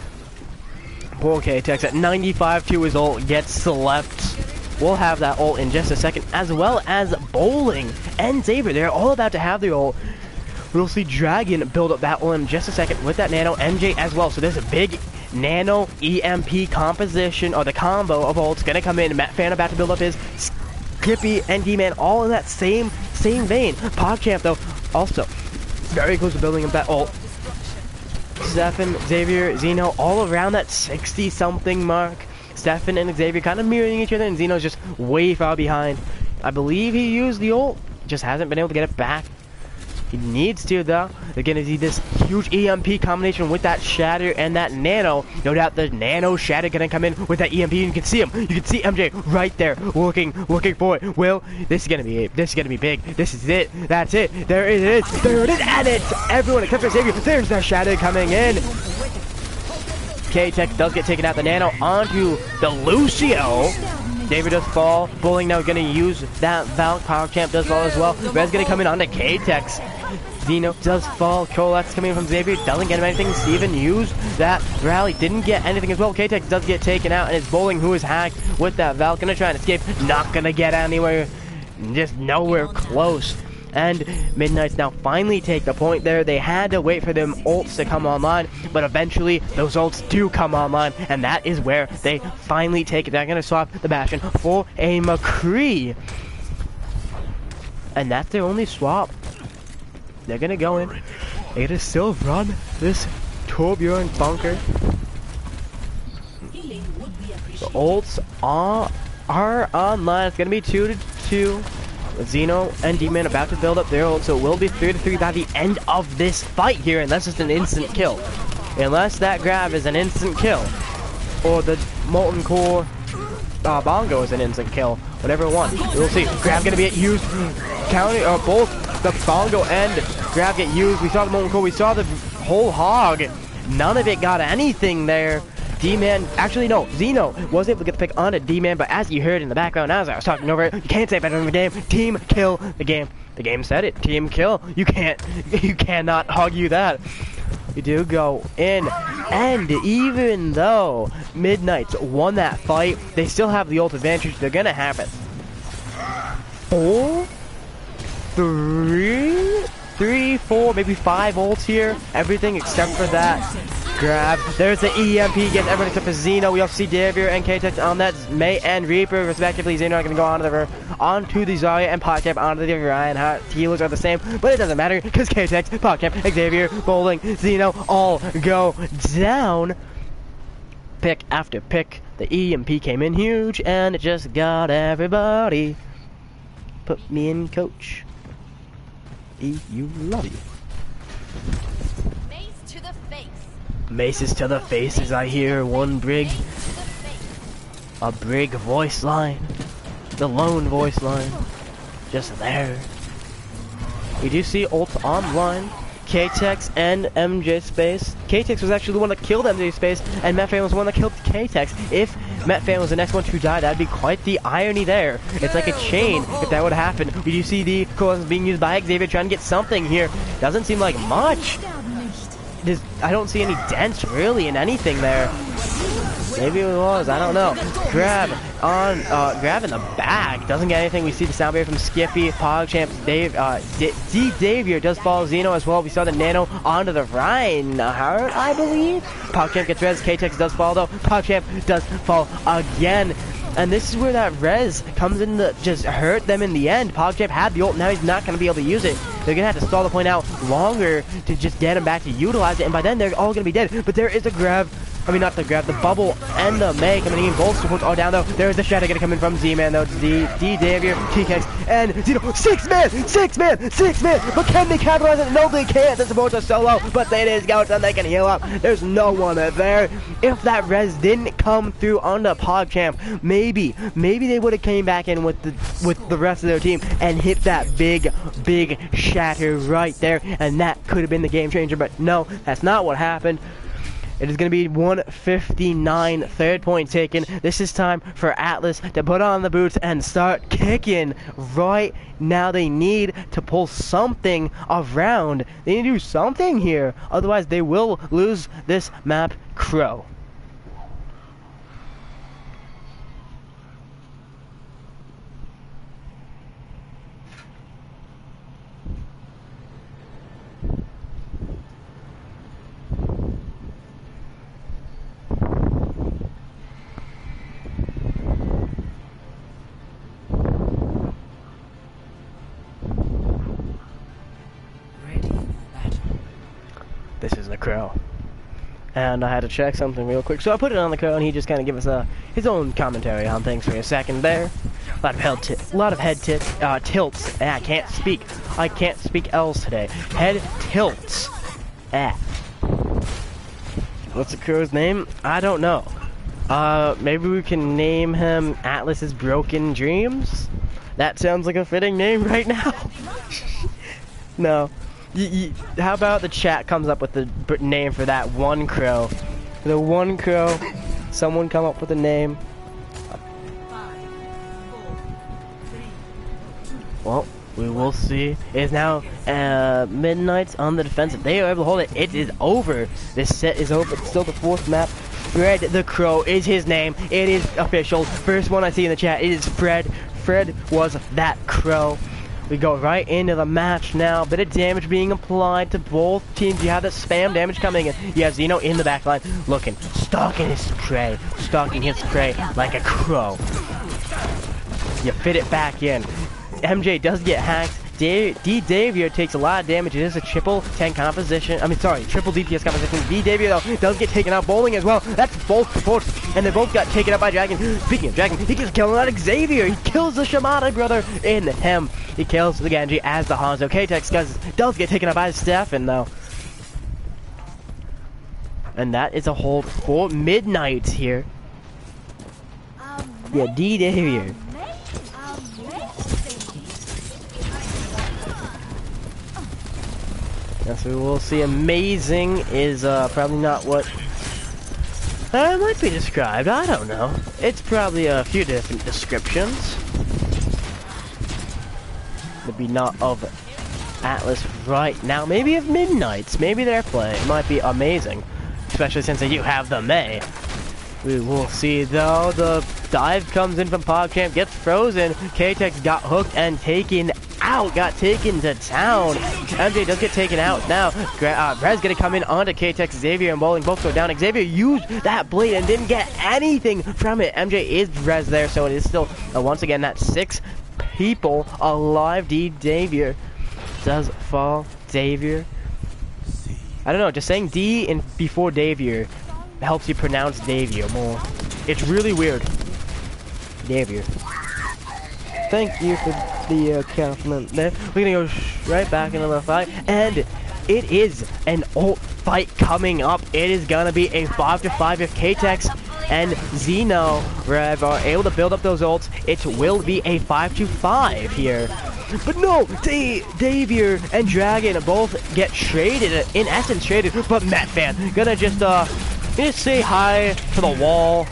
Poor K-Tex at 95 to his ult gets to left. We'll have that ult in just a second, as well as Bowling and Xavier. They're all about to have the ult. We'll see Dragon build up that ult in just a second with that Nano. MJ as well. So there's a big Nano EMP composition, or the combo of ults gonna come in. Matt Fan about to build up his. Skippy and D-Man all in that same vein. PogChamp though also very close to building up that ult. Stefan, Xavier, Zeno all around that 60 something mark. Stefan and Xavier kind of mirroring each other, and Zeno's just way far behind. I believe he used the ult, just hasn't been able to get it back. He needs to, though. They're gonna see this huge EMP combination with that Shatter and that Nano. No doubt the Nano Shatter gonna come in with that EMP. You can see him. You can see MJ right there, looking for it. Will, this is gonna be big. This is it. That's it. There it is. There it is. And it's everyone except for Xavier. There's the Shatter coming in. K-Tech does get taken out. The Nano onto the Lucio. David does fall. Bowling now gonna use that Valk. Power Champ does fall as well. Red's gonna come in onto K-Tech's. Zeno does fall. Colex coming in from Xavier. Doesn't get him anything. Steven used that rally. Didn't get anything as well. K-Tech does get taken out. And it's Bowling who is hacked with that Valk. Gonna try and escape. Not gonna get anywhere. Just nowhere close. And Midknights now finally take the point there. They had to wait for them ults to come online, but eventually those ults do come online, and that is where they finally take it. They're going to swap the Bastion for a McCree. And that's their only swap. They're going to go in. They're going to still run this Torbjorn bunker. The ults are online. It's going to be 2-2. Xeno and D-Man about to build up their ult, so it will be 3-3 by the end of this fight here, unless it's an instant kill. Unless that grab is an instant kill, or the Molten Core Bongo is an instant kill, whatever one. We'll see. Grab gonna be used. Counting both the Bongo and grab get used. We saw the Molten Core. We saw the whole hog. None of it got anything there. D-Man, actually no, Xeno was able to get the pick on a D-Man, but as you heard in the background, as I was talking over it, you can't say better in the game. Team kill the game. The game said it. Team kill. You cannot argue that. We do go in, and even though Midknights won that fight, they still have the ult advantage. They're gonna have it. 4, 3, 4, maybe 5 ults here. Everything except for that grab. There's the EMP, gets everyone except for Xeno. We also see Xavier and K-Tech on that May and Reaper, respectively. Xeno are going to go onto the Zarya and Podcamp onto the Reinhardt. Healers are the same, but it doesn't matter because K-Tech, Podcamp, Xavier, Bowling, Xeno all go down. Pick after pick. The EMP came in huge and it just got everybody. Put me in, coach. You love you. Maces to the face as I hear one Brig. A Brig voice line. The lone voice line. Just there. We do see ult online. K-Tex and MJ Space. K-Tex was actually the one that killed MJ Space, and Metfan was the one that killed K-Tex. If Metfan was the next one to die, that'd be quite the irony there. It's like a chain if that would happen. We do see the coolness being used by Xavier trying to get something here. Doesn't seem like much. I don't see any dents really in anything there. Maybe it was, I don't know. Grab in the back. Doesn't get anything. We see the sound barrier from Skippy. PogChamp, Xavier does follow Xeno as well. We saw the Nano onto the Reinhardt, I believe. PogChamp gets res. K-Tex does fall though. PogChamp does fall again. And this is where that res comes in to just hurt them in the end. PogChamp had the ult, now he's not going to be able to use it. They're going to have to stall the point out longer to just get him back to utilize it. And by then, they're all going to be dead. But there is a grab. I mean, not the grab, the bubble and the May coming in. Both supports are down, though. There is the Shadow going to come in from Z-Man, though. D-Xavier, TKX, and Zeno. 6 man! But can they capitalize it? No, they can't. The supports are so low, but they just go and they can heal up. There's no one there. If that res didn't come through on the PogChamp, maybe they would have came back in with the rest of their team and hit that big shatter right there, and that could have been the game changer. But no, that's not what happened. It is going to be 159, third point taken. This is time for Atlas to put on the boots and start kicking. Right now they need to pull something around. They need to do something here. Otherwise they will lose this map. Crow. This is the Crow. And I had to check something real quick, so I put it on the code, and he just kind of gave us his own commentary on things for a second there. A lot of head tilts. I can't speak L's today. Head tilts. What's the crew's name? I don't know. Maybe we can name him Atlas's Broken Dreams? That sounds like a fitting name right now. No. How about the chat comes up with the name for that one crow? The one crow. Someone come up with a name. Well, we will see. It is now Midknights on the defensive. They are able to hold it. It is over. This set is over. It's still the fourth map. Fred the Crow is his name. It is official. First one I see in the chat. It is Fred. Fred was that crow. We go right into the match now. Bit of damage being applied to both teams. You have that spam damage coming in. You have Zeno in the back line looking, stalking his prey like a crow. You fit it back in. MJ does get hacked. D-Davio takes a lot of damage. It is a triple tank composition. Triple DPS composition. D-Davio, though, does get taken out. Bowling as well. That's both supports. And they both got taken out by Dragon. Speaking of Dragon, he gets killed out Xavier. He kills the Shimada brother in him. He kills the Genji as the Hanzo. K-Tex does get taken out by Stefan, though. And that is a hold for Midknights here. Yeah, D-Davio. Yes, we will see. Amazing is probably not what might be described. I don't know. It's probably a few different descriptions. Maybe not of Atlas right now. Maybe of Midknights. Maybe their play might be amazing, especially since you have the May. We will see though. The dive comes in from PogChamp, gets frozen. K-Tex got hooked and taken out, got taken to town. MJ does get taken out now. Rez gonna come in onto K-Tex. Xavier and Bowling both go down. Xavier used that blade and didn't get anything from it. MJ is Rez there, so it is still once again that 6 people alive. D-Davio does fall. Davio. I don't know, just saying D and before Davio helps you pronounce Davio more. It's really weird. Davio. Thank you for the compliment there. We're gonna go right back into the fight, and it is an ult fight coming up. It is gonna be a 5-5 if K-Tex and Zeno Rev are able to build up those ults. It will be a 5-5 here. But no, Davio and Dragon both get traded, in essence traded, but Metfan gonna just say hi to the wall.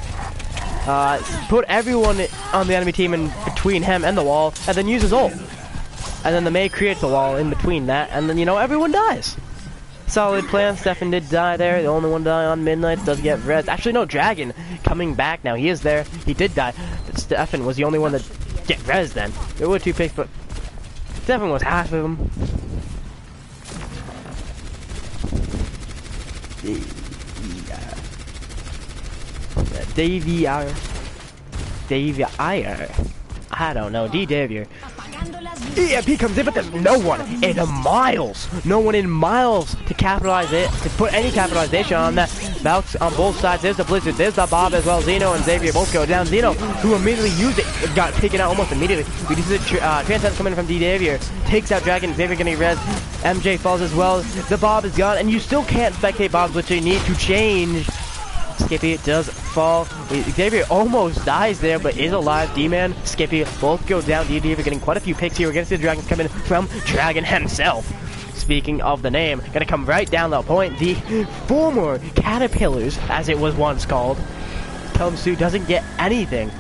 Put everyone on the enemy team in between him and the wall, and then use his ult. And then the May creates a wall in between that, and then, everyone dies. Solid plan. Stefan did die there. The only one die on Midknights does get res. Actually, no, Dragon coming back now. He is there. He did die. But Stefan was the only one that get res then. There were 2 picks, but Stefan was half of them. Davio. I don't know. D-Davio. EMP comes in, but there's no one in miles. No one in miles to capitalize it, to put any capitalization on that. Bounce on both sides. There's the Blizzard. There's the Bob as well. Zeno and Xavier both go down. Zeno, who immediately used it, got taken out almost immediately. We do see the Transcend coming from D-Davio. Takes out Dragon. Xavier getting res. MJ falls as well. The Bob is gone, and you still can't spectate Bobs, which you need to change. Skippy does fall. Xavier almost dies there, but is alive. D-Man, Skippy, both go down. D-Davio getting quite a few picks here. We're going to see the Dragons coming from Dragon himself. Speaking of the name, going to come right down the point. The former Caterpillars, as it was once called, comes through, doesn't get anything.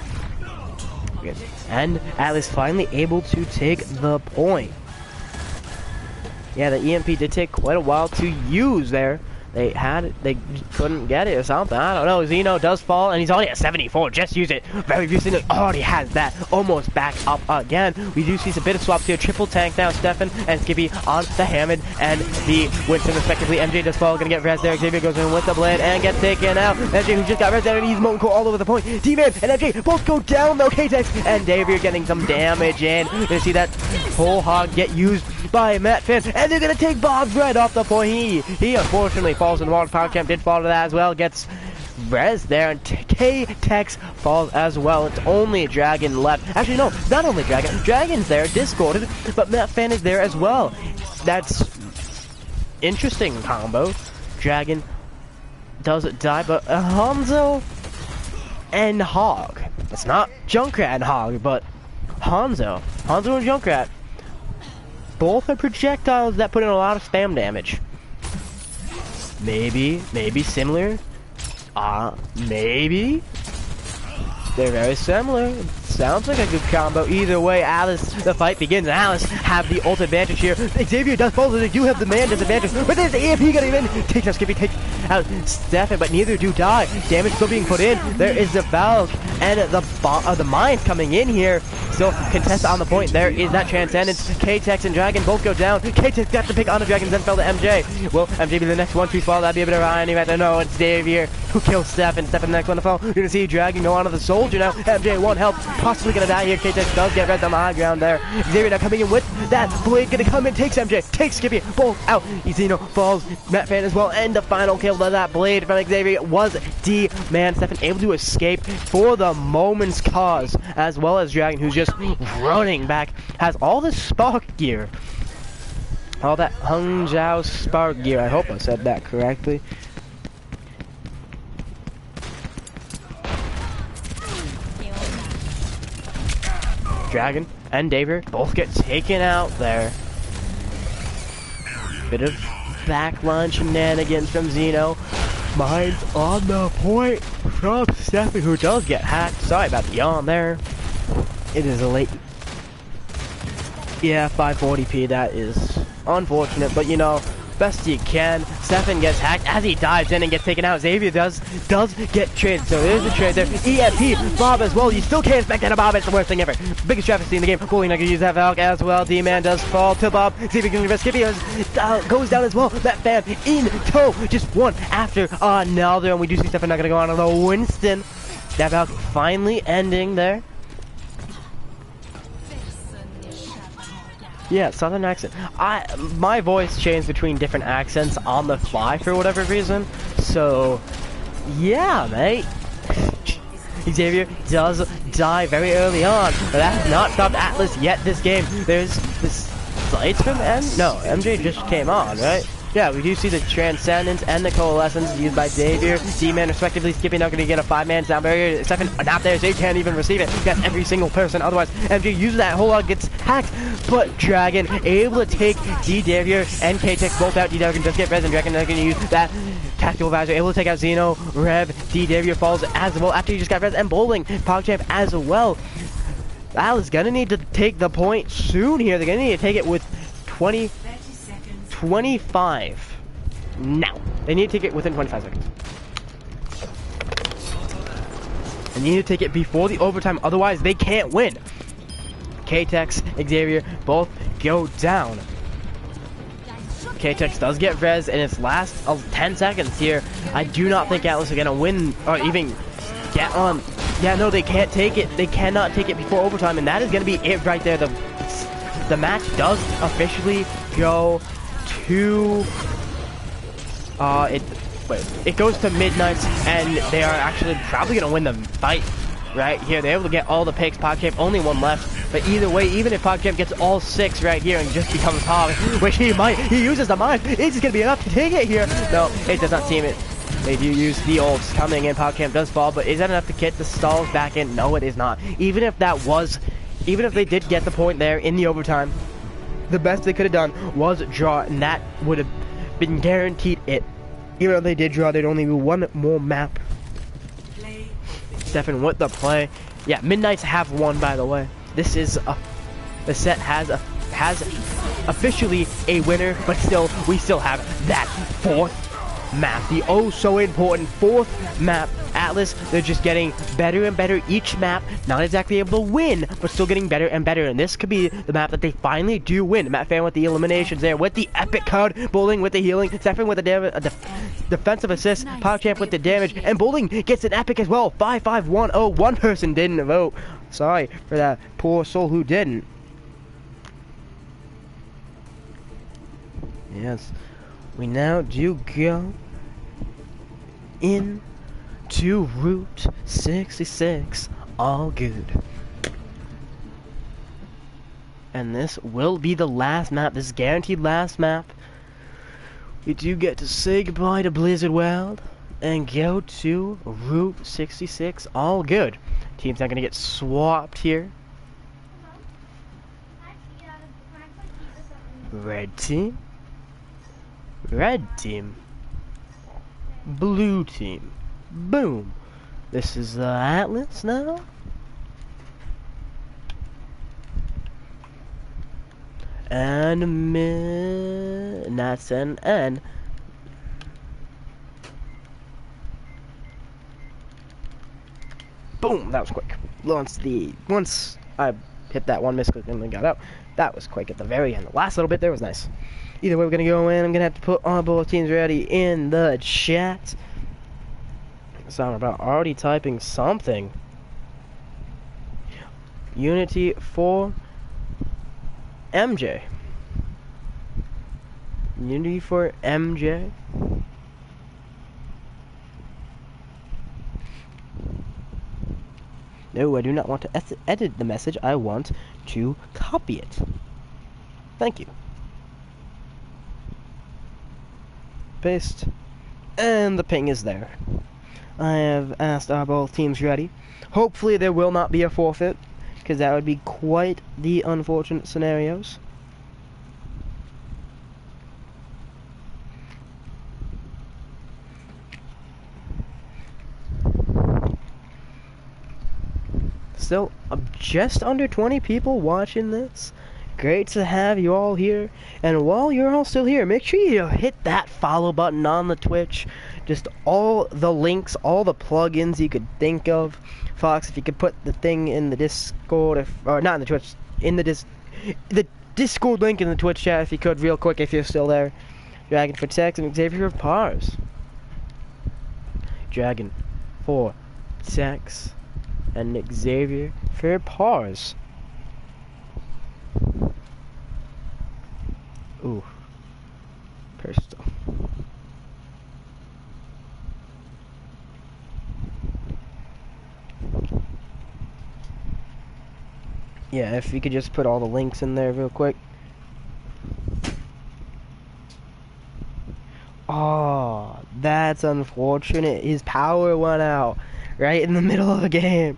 And Atlas finally able to take the point. Yeah, the EMP did take quite a while to use there. They couldn't get it or something. I don't know. Zeno does fall, and he's already at 74. Just use it. Very recently already has that. Almost back up again. We do see some bit of swaps here. Triple tank now. Stefan and Skippy on the Hammond and the Winston respectively. MJ does fall. Gonna get res there. Xavier goes in with the blade and gets taken out. MJ, who just got res there, and he's Molten Core all over the point. D-Man and MJ both go down though. K-Tex and Davio getting some damage in. You see that whole hog get used by Matt Finn, and they're gonna take Bob's right off the point. He unfortunately falls in the water. PowerCamp did fall to that as well. Gets res there, and K-Tex falls as well. It's only Dragon left. Actually, no, not only Dragon. Dragon's there, discorded, but Matt Fan is there as well. That's interesting combo. Dragon does die, but Hanzo and Hog. It's not Junkrat and Hog, but Hanzo. Hanzo and Junkrat. Both are projectiles that put in a lot of spam damage. Maybe similar. Maybe. They're very similar. Sounds like a good combo. Either way, Alice, the fight begins. Alice have the ult advantage here. Xavier does fall, so they do have the man disadvantage. But there's the AFP getting in. Takes out Skippy, takes out Stefan, but neither do die. Damage still being put in. There is the Valk and the mines coming in here. Still contest on the point. There is that Transcendence. K-Tex and Dragon both go down. K-Tex got to pick on the Dragons, then fell to MJ. Will MJ be the next one to fall? That'd be a bit of irony right there. No, it's Xavier who kills Stefan. Stefan the next one to fall. You're gonna see Dragon go on to the Soldier now. MJ 1 health, possibly gonna die here. K-Tex does get res on the high ground there. Xavier now coming in with that blade, gonna come in, takes MJ, takes Skippy, both out. Zeno falls, Matt Fan as well, and the final kill of that blade from Xavier was D-Man. Stefan able to escape for the moment's cause, as well as Dragon, who's just running back, has all the spark gear. All that Hung Zhao spark gear. I hope I said that correctly. Dragon and Daver both get taken out there. Bit of backline shenanigans from Zeno. Mines on the point from Stefan, who does get hacked. Sorry about the yawn there. It is a late... Yeah, 540p, that is unfortunate, but you know, best you can. Stefan gets hacked as he dives in and gets taken out. Xavier does get traded, so there's a trade there. EFP, Bob as well. You still can't expect that of Bob. It's the worst thing ever. Biggest travesty in the game. Bully not gonna use that Valk as well. D-Man does fall to Bob. Xavier can reverse. Skippy goes down as well. That fan in tow. Just one after another, and we do see Stefan not gonna go on to the Winston. That Valk finally ending there. Yeah, southern accent. My voice changed between different accents on the fly for whatever reason. So, yeah, mate. Xavier does die very early on, but that has not stopped Atlas yet this game. There's this lights from MJ just came on, right? Yeah, we do see the Transcendence and the Coalescence used by Xavier, D-Man respectively. Skippy not going to get a 5-man down barrier. Stefan not there, so he can't even receive it. Got every single person, otherwise MJ uses that whole lot, gets hacked. But Dragon able to take D-Davier and K-Tex both out. D-Davier can just get res, and Dragon not going to use that tactical advisor. Able to take out Zeno, Rev, D-Davier falls as well after he just got res, and Bowling, PogChamp as well. Al is going to need to take the point soon here. They're going to need to take it with 25. Now. They need to take it within 25 seconds. They need to take it before the overtime, otherwise they can't win. K-Tex, Xavier, both go down. K-Tex does get res in its last 10 seconds here. I do not think Atlas are going to win, or even get on. Yeah, no, they can't take it. They cannot take it before overtime, and that is going to be it right there. The match does officially go to it goes to Midknights, and they are actually probably gonna win the fight right here. They're able to get all the picks. PogChamp only one left, but either way, even if PogChamp gets all 6 right here and just becomes Hog, which he uses the mine, is it gonna be enough to take it here? No, it does not seem it. They do use the ults coming in. PogChamp does fall, but is that enough to get the stalls back in? No, it is not. Even if they did get the point there in the overtime, the best they could have done was draw, and that would have been guaranteed it. Even though they did draw, there'd only be one more map. Stefan with the play. Yeah, Midknights have won, by the way. This is the set has officially a winner, but still, we still have that 4th map. The oh so important 4th map. Atlas, they're just getting better and better each map. Not exactly able to win, but still getting better and better. And this could be the map that they finally do win. Matt Fan with the eliminations there, with the epic card. Bowling with the healing. Stefan with the defensive assist. PogChamp with the damage. And Bowling gets an epic as well. 5-5-1-0. One person didn't vote. Sorry for that poor soul who didn't. Yes. We now do go in to Route 66. All good. And this will be the last map. This is guaranteed last map. We do get to say goodbye to Blizzard World and go to Route 66. All good. Team's not gonna get swapped here. Red team. Red team. Blue team. Boom. This is the Atlas now. And Midknights and N. Boom! That was quick. Once I hit that one misclick and then got out, that was quick at the very end. The last little bit there was nice. Either way, we're gonna go in. I'm gonna have to put all both teams ready in the chat. So I'm about already typing something. Unity for MJ. Unity for MJ. No, I do not want to edit the message. I want to copy it. Thank you. Paste. And the ping is there. I have asked are both teams ready. Hopefully there will not be a forfeit, because that would be quite the unfortunate scenarios. Still, just under 20 people watching this. Great to have you all here. And while you're all still here, make sure you hit that follow button on the Twitch. Just all the links, all the plugins you could think of. Fox, if you could put the thing in the Discord, or not in the Twitch, in the Discord link in the Twitch chat, if you could, real quick, if you're still there. Dragon for Tex and Xavier of Pars. Dragon for Tex and Xavier for Pars. Ooh. Pistol. Yeah, if you could just put all the links in there real quick. Oh, that's unfortunate. His power went out right in the middle of the game.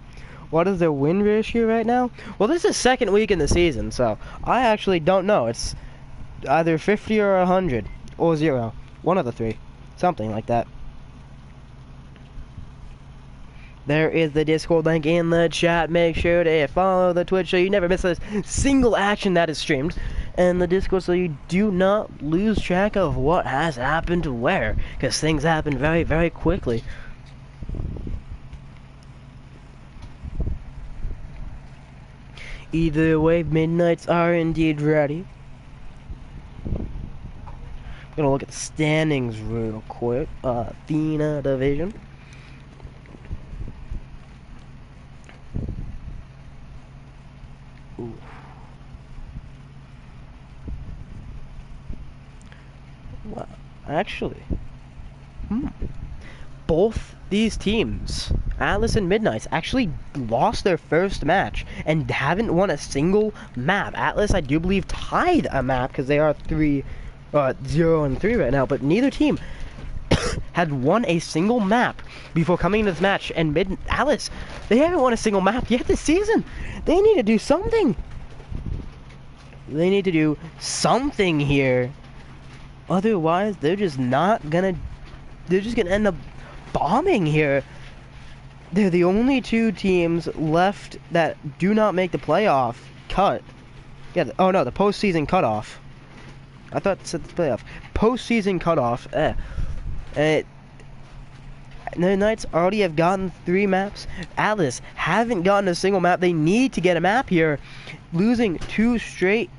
What is their win ratio right now? Well, this is second week in the season, so I actually don't know. It's either 50 or 100 or 0. One of the three. Something like that. There is the Discord link in the chat. Make sure to follow the Twitch so you never miss a single action that is streamed. And the Discord so you do not lose track of what has happened where. Because things happen very, very quickly. Either way, Midknights are indeed ready. I'm gonna look at the standings real quick. Athena Division. Ooh. Well, actually, both these teams, Atlas and Midknights, actually lost their first match and haven't won a single map. Atlas, I do believe, tied a map because they are 0-3 right now, but neither team had won a single map before coming into this match. And Atlas, they haven't won a single map yet this season. They need to do something. They need to do something here. Otherwise, they're just gonna end up bombing here. They're the only two teams left that do not make the playoff cut. Yeah, oh no, the postseason cutoff. I thought it said the playoff. Postseason cutoff. The Knights already have gotten 3 maps. Atlas haven't gotten a single map. They need to get a map here. Losing 2 straight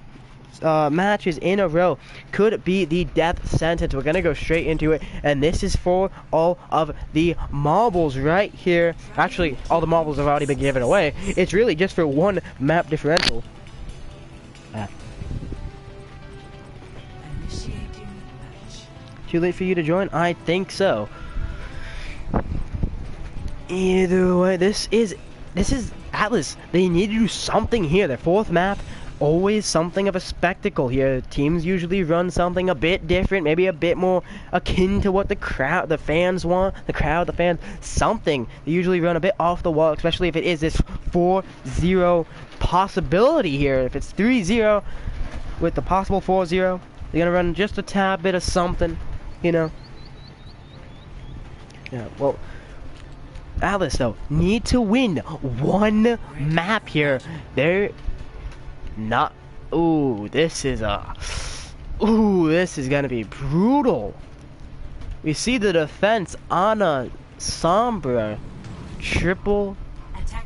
matches in a row could be the death sentence. We're gonna go straight into it, and this is for all of the marbles right here. Actually, all the marbles have already been given away. It's really just for 1 map differential. Too late for you to join? I think so. Either way, this is Atlas. They need to do something here. Their fourth map, always something of a spectacle here. Teams usually run something a bit different, maybe a bit more akin to what the fans want. The fans, something. They usually run a bit off the wall, especially if it is this 4-0 possibility here. If it's 3-0 with the possible 4-0, they're gonna run just a tad bit of something, you know. Yeah, well, Atlas, though, need to win one map here. They're not... Ooh, this is gonna be brutal. We see the defense on a Sombra triple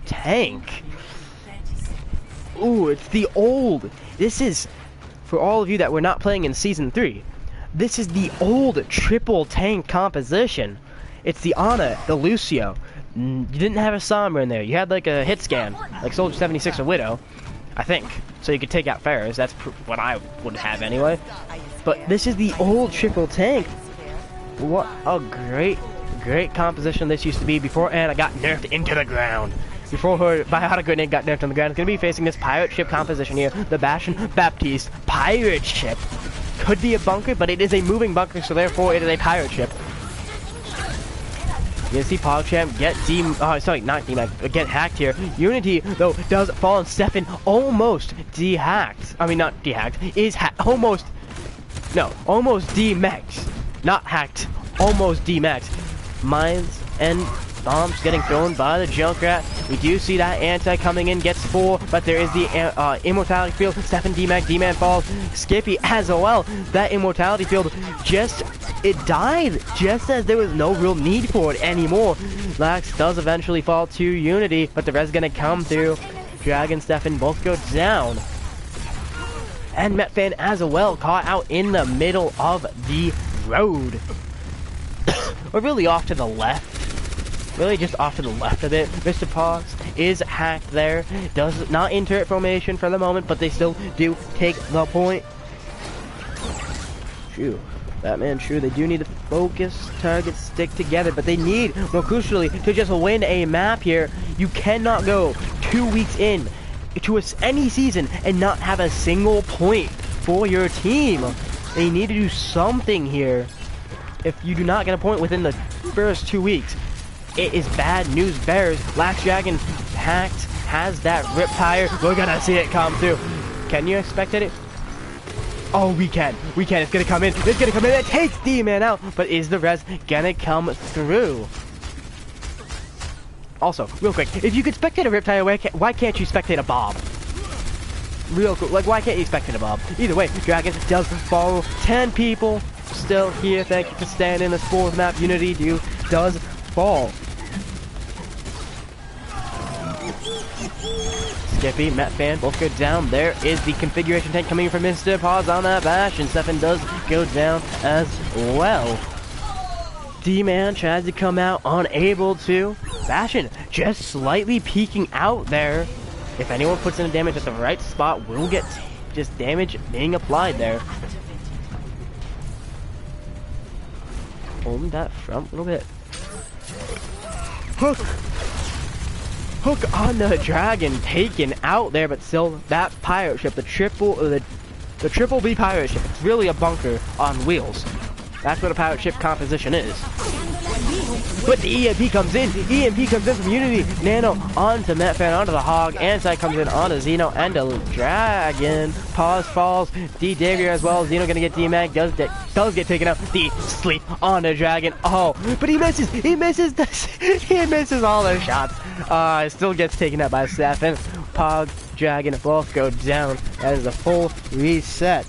tank. Ooh, it's the old... This is, for all of you that were not playing in Season 3, this is the old triple tank composition. It's the Ana, the Lucio. You didn't have a Sombra in there. You had like a hit scan, like Soldier 76 or Widow, I think. So you could take out Ferris. That's what I would have anyway. But this is the old triple tank. What a great composition this used to be before Ana got nerfed into the ground. Before her biotic grenade got nerfed on the ground. It's going to be facing this pirate ship composition here. The Bastion Baptiste pirate ship. Could be a bunker, but it is a moving bunker, so therefore it is a pirate ship. You see PogChamp get hacked here. Unity, though, does fall, and Stefan almost de-hacked. I mean, not de-hacked. Almost de-maxed. Not hacked. Almost de-maxed. Mines and bombs getting thrown by the Junkrat. We do see that anti coming in, gets 4, but there is the immortality field. Stefan D-Mac, D-Man falls. Skippy as well. That immortality field it died just as there was no real need for it anymore. Lax does eventually fall to Unity, but the res is gonna come through. Dragon, Stefan both go down. And Metfan as well, caught out in the middle of the road. We're really off to the left. Really just off to the left of it. Mr. Pogs is hacked there. Does not enter at formation for the moment, but they still do take the point. True. Batman, true, they do need to focus, target, stick together, but they need, more crucially, to just win a map here. You cannot go 2 weeks in to any season and not have a single point for your team. They need to do something here. If you do not get a point within the first 2 weeks, it is bad news bears. Lax Dragon hacked, has that Riptire. We're gonna see it come through. Can you expect it? Oh, we can. It's gonna come in. It takes D-Man out. But is the res gonna come through? Also, real quick, if you could spectate a Riptire, why can't you spectate a Bob? Real quick, like, why can't you spectate a Bob? Either way, Dragon does follow 10 people still here. Thank you for standing. This fourth map, Unity does fall. Skippy, Metfan, both go down. There is the configuration tank coming from Mr. Paws on that bash, and Stefan does go down as well. D-Man tries to come out, unable to. Bastion just slightly peeking out there. If anyone puts in a damage at the right spot, will get just damage being applied there. Holding that front a little bit. Hook on the Dragon, taken out there, but still that pirate ship, the triple B pirate ship, it's really a bunker on wheels. That's what a pirate ship composition is. But the EMP comes in. From Unity. Nano onto Metfan, onto the Hog. Anti comes in onto Xeno and the Dragon. Pause falls. D-Davier as well. Xeno gonna get D-Mag. Does get taken out. The sleep on the Dragon. Oh, but he misses. He misses all those shots. Still gets taken out by Stefan. Pog, Dragon both go down. That is a full reset.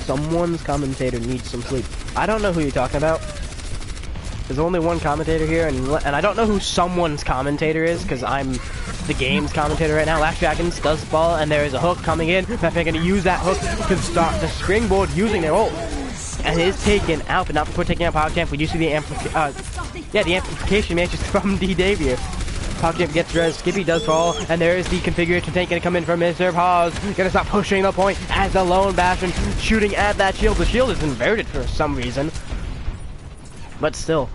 Someone's commentator needs some sleep. I don't know who you're talking about. There's only one commentator here, and I don't know who someone's commentator is, because I'm the game's commentator right now. Last Dragons does fall, and there is a hook coming in. Metfan gonna use that hook to start the springboard using their ult. And it is taken out, but not before taking out PogChamp. We do see the the amplification matches from D-Davier. PogChamp gets res, Skippy does fall, and there is the configuration tank gonna come in from Mr. Paws. Gonna stop pushing the point, has the lone Bastion shooting at that shield. The shield is inverted for some reason. But still,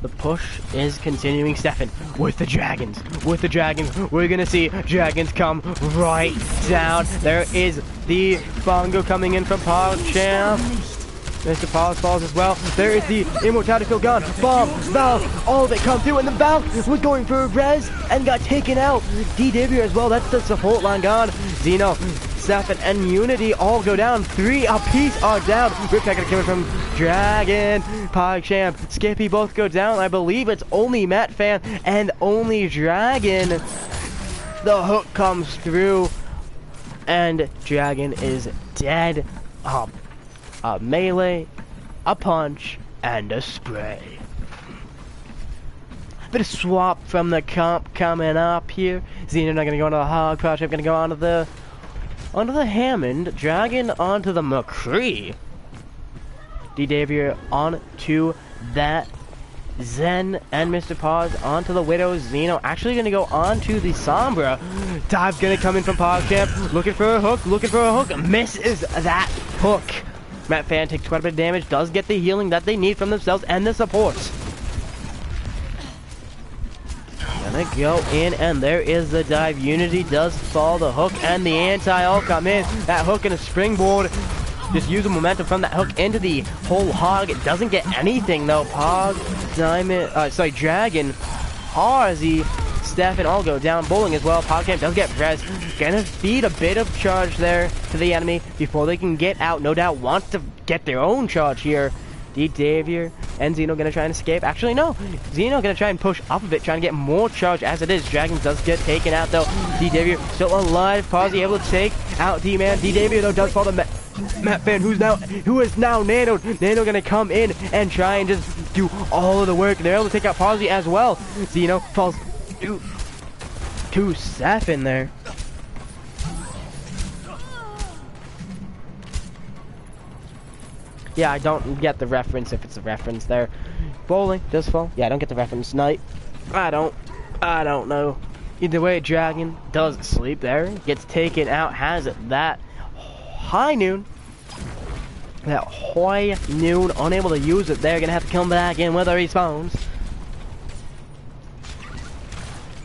the push is continuing. Stefan with the dragons. With the dragons, we're gonna see dragons come right down. There is the bongo coming in from PogChamp. Mr. Paws falls as well. There is the immortality field gone. Bomb, Valve, all of it come through, and the Valve was going for a res and got taken out. DW as well, that's the support line gone. Zeno, Stefan, and Unity all go down. 3 apiece are down. Riptide gonna come in from Dragon, PogChamp, Skippy both go down. I believe it's only Matt Fan and only Dragon. The hook comes through, and Dragon is dead. A melee, a punch, and a spray. Bit of swap from the comp coming up here. Xeno not gonna go onto the Hog, PogChamp gonna go onto the Hammond, Dragon onto the McCree. D-Davier onto that Zen, and Mr. Paws onto the Widow. Xeno actually gonna go onto the Sombra. Dive's gonna come in from PogChamp, looking for a hook, misses that hook. Matt Fan takes quite a bit of damage, does get the healing that they need from themselves and the supports. Gonna go in, and there is the dive. Unity does fall, the hook and the anti all come in. That hook and a springboard. Just use the momentum from that hook into the whole Hog. It doesn't get anything though. Dragon, Harzy, Stefan all go down. Bowling as well. PogChamp does get pressed. Gonna feed a bit of charge there to the enemy before they can get out. No doubt wants to get their own charge here. D-Davier and Xeno gonna try and escape. Actually, no. Xeno gonna try and push up a bit, trying to get more charge as it is. Dragon does get taken out though. D-Davier still alive. Pawsy able to take out D-Man. D-Davier though does fall to Matt Fan, who is now nanoed. Nano gonna come in and try and just do all of the work. They're able to take out Pawsy as well. Xeno falls to Stefan there. Yeah, I don't get the reference if it's a reference there. Bowling does fall. Yeah, I don't get the reference. Knight, I don't know. Either way, Dragon does sleep there. Gets taken out, has that high noon. That high noon, unable to use it there. Gonna have to come back in with a respawns.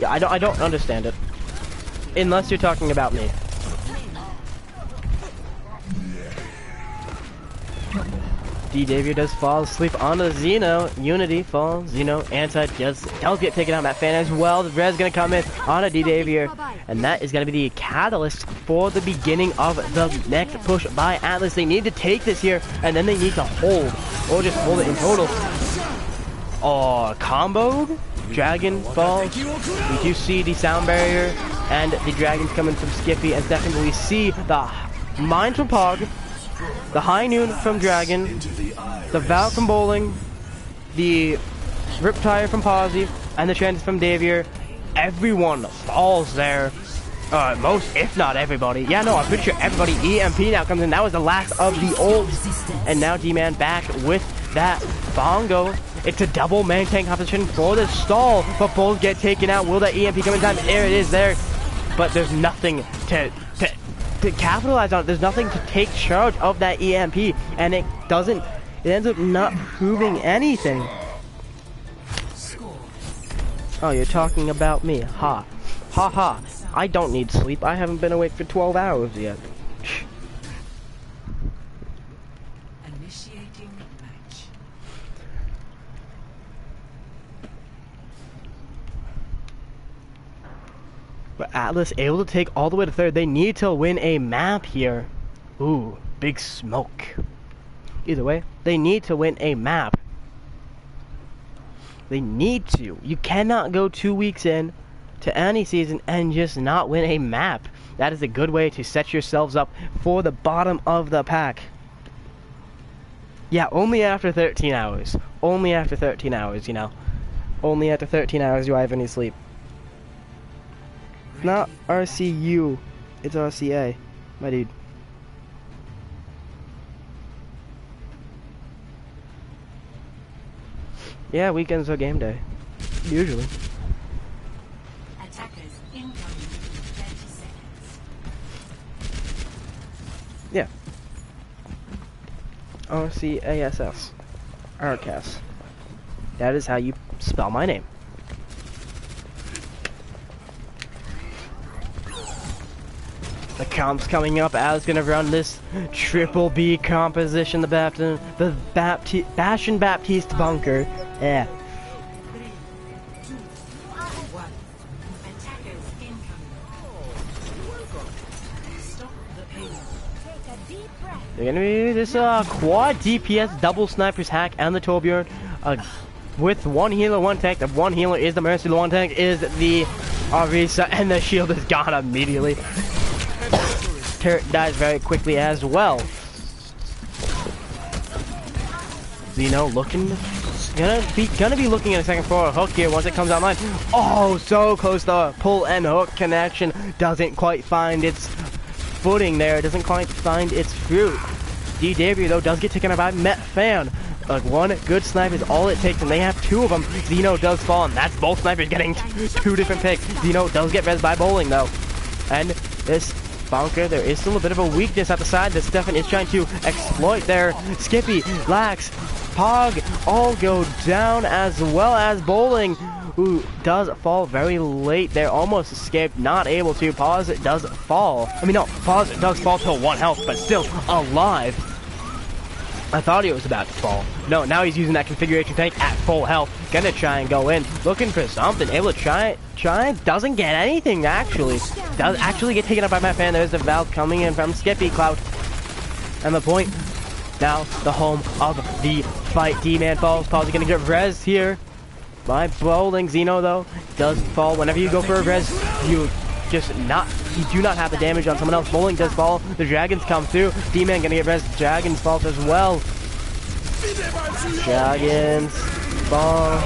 Yeah, I don't understand it. Unless you're talking about me. D-Davier does fall asleep onto Xeno. Unity falls. Xeno anti does get taken out. Matt Fan as well. The Red's gonna come in on a D-Davier, and that is gonna be the catalyst for the beginning of the next push by Atlas. They need to take this here, and then they need to hold, or just hold it in total. Oh, combo. Dragon falls. We do see the sound barrier, and the Dragons coming from Skippy, and definitely we see the mines from Pog. The high noon from Dragon, the Val from Bowling, the Riptide from Pawsy, and the Trends from Davier. Everyone falls there. Most, if not everybody. Yeah, no, I'm pretty sure everybody. EMP now comes in. That was the last of the ults. And now D-Man back with that bongo. It's a double man tank competition for the stall, but both get taken out. Will that EMP come in time? There it is there. But there's nothing to capitalize on it. There's nothing to take charge of that EMP, and it ends up not proving anything. Oh, you're talking about me. Ha. Ha ha. I don't need sleep. I haven't been awake for 12 hours yet. Initiating match. But Atlas able to take all the way to third. They need to win a map here. Ooh, big smoke. Either way, they need to win a map. They need to. You cannot go 2 weeks in to any season and just not win a map. That is a good way to set yourselves up for the bottom of the pack. Yeah, only after 13 hours. Only after 13 hours, you know. Only after 13 hours do I have any sleep. It's not RCU, it's RCA, my dude. Yeah, weekends are game day. Usually. Yeah. Rcass. Rcass. That is how you spell my name. The comp's coming up. Al's gonna run this triple B composition. The Bastion Baptiste bunker. Yeah. They're gonna be this quad DPS double snipers hack and the Torbjorn with one healer, one tank. The one healer is the Mercy, the one tank is the Arisa, and the shield is gone immediately. Turret dies very quickly as well. Zeno gonna be looking at a second for a hook here once it comes online. Oh, so close. The pull and hook connection doesn't quite find its footing there. It doesn't quite find its fruit. DW though does get taken out by Metfan. Like one good sniper is all it takes, and they have two of them. Zeno does fall, and that's both snipers getting two different picks. Zeno does get res by bowling though, and this bunker, there is still a bit of a weakness at the side that Stefan is trying to exploit there. Skippy, Lax, Pog all go down, as well as Bowling, who does fall very late there, almost escaped, not able to. Pause does fall. I mean, no, Pause does fall to 1 health, but still alive. I thought he was about to fall. No, now he's using that configuration tank at full health. Gonna try and go in, looking for something. Able to try it, doesn't get anything actually. Does actually get taken up by my fan. There's the Valve coming in from Skippy Cloud. And the point, now the home of the fight. D-Man falls. Pause gonna get res here by Bowling. Zeno though does fall. Whenever you go for a res, you do not have the damage on someone else. Bowling does fall. The dragons come through. D-Man gonna get res. Dragons falls as well. Dragons falls.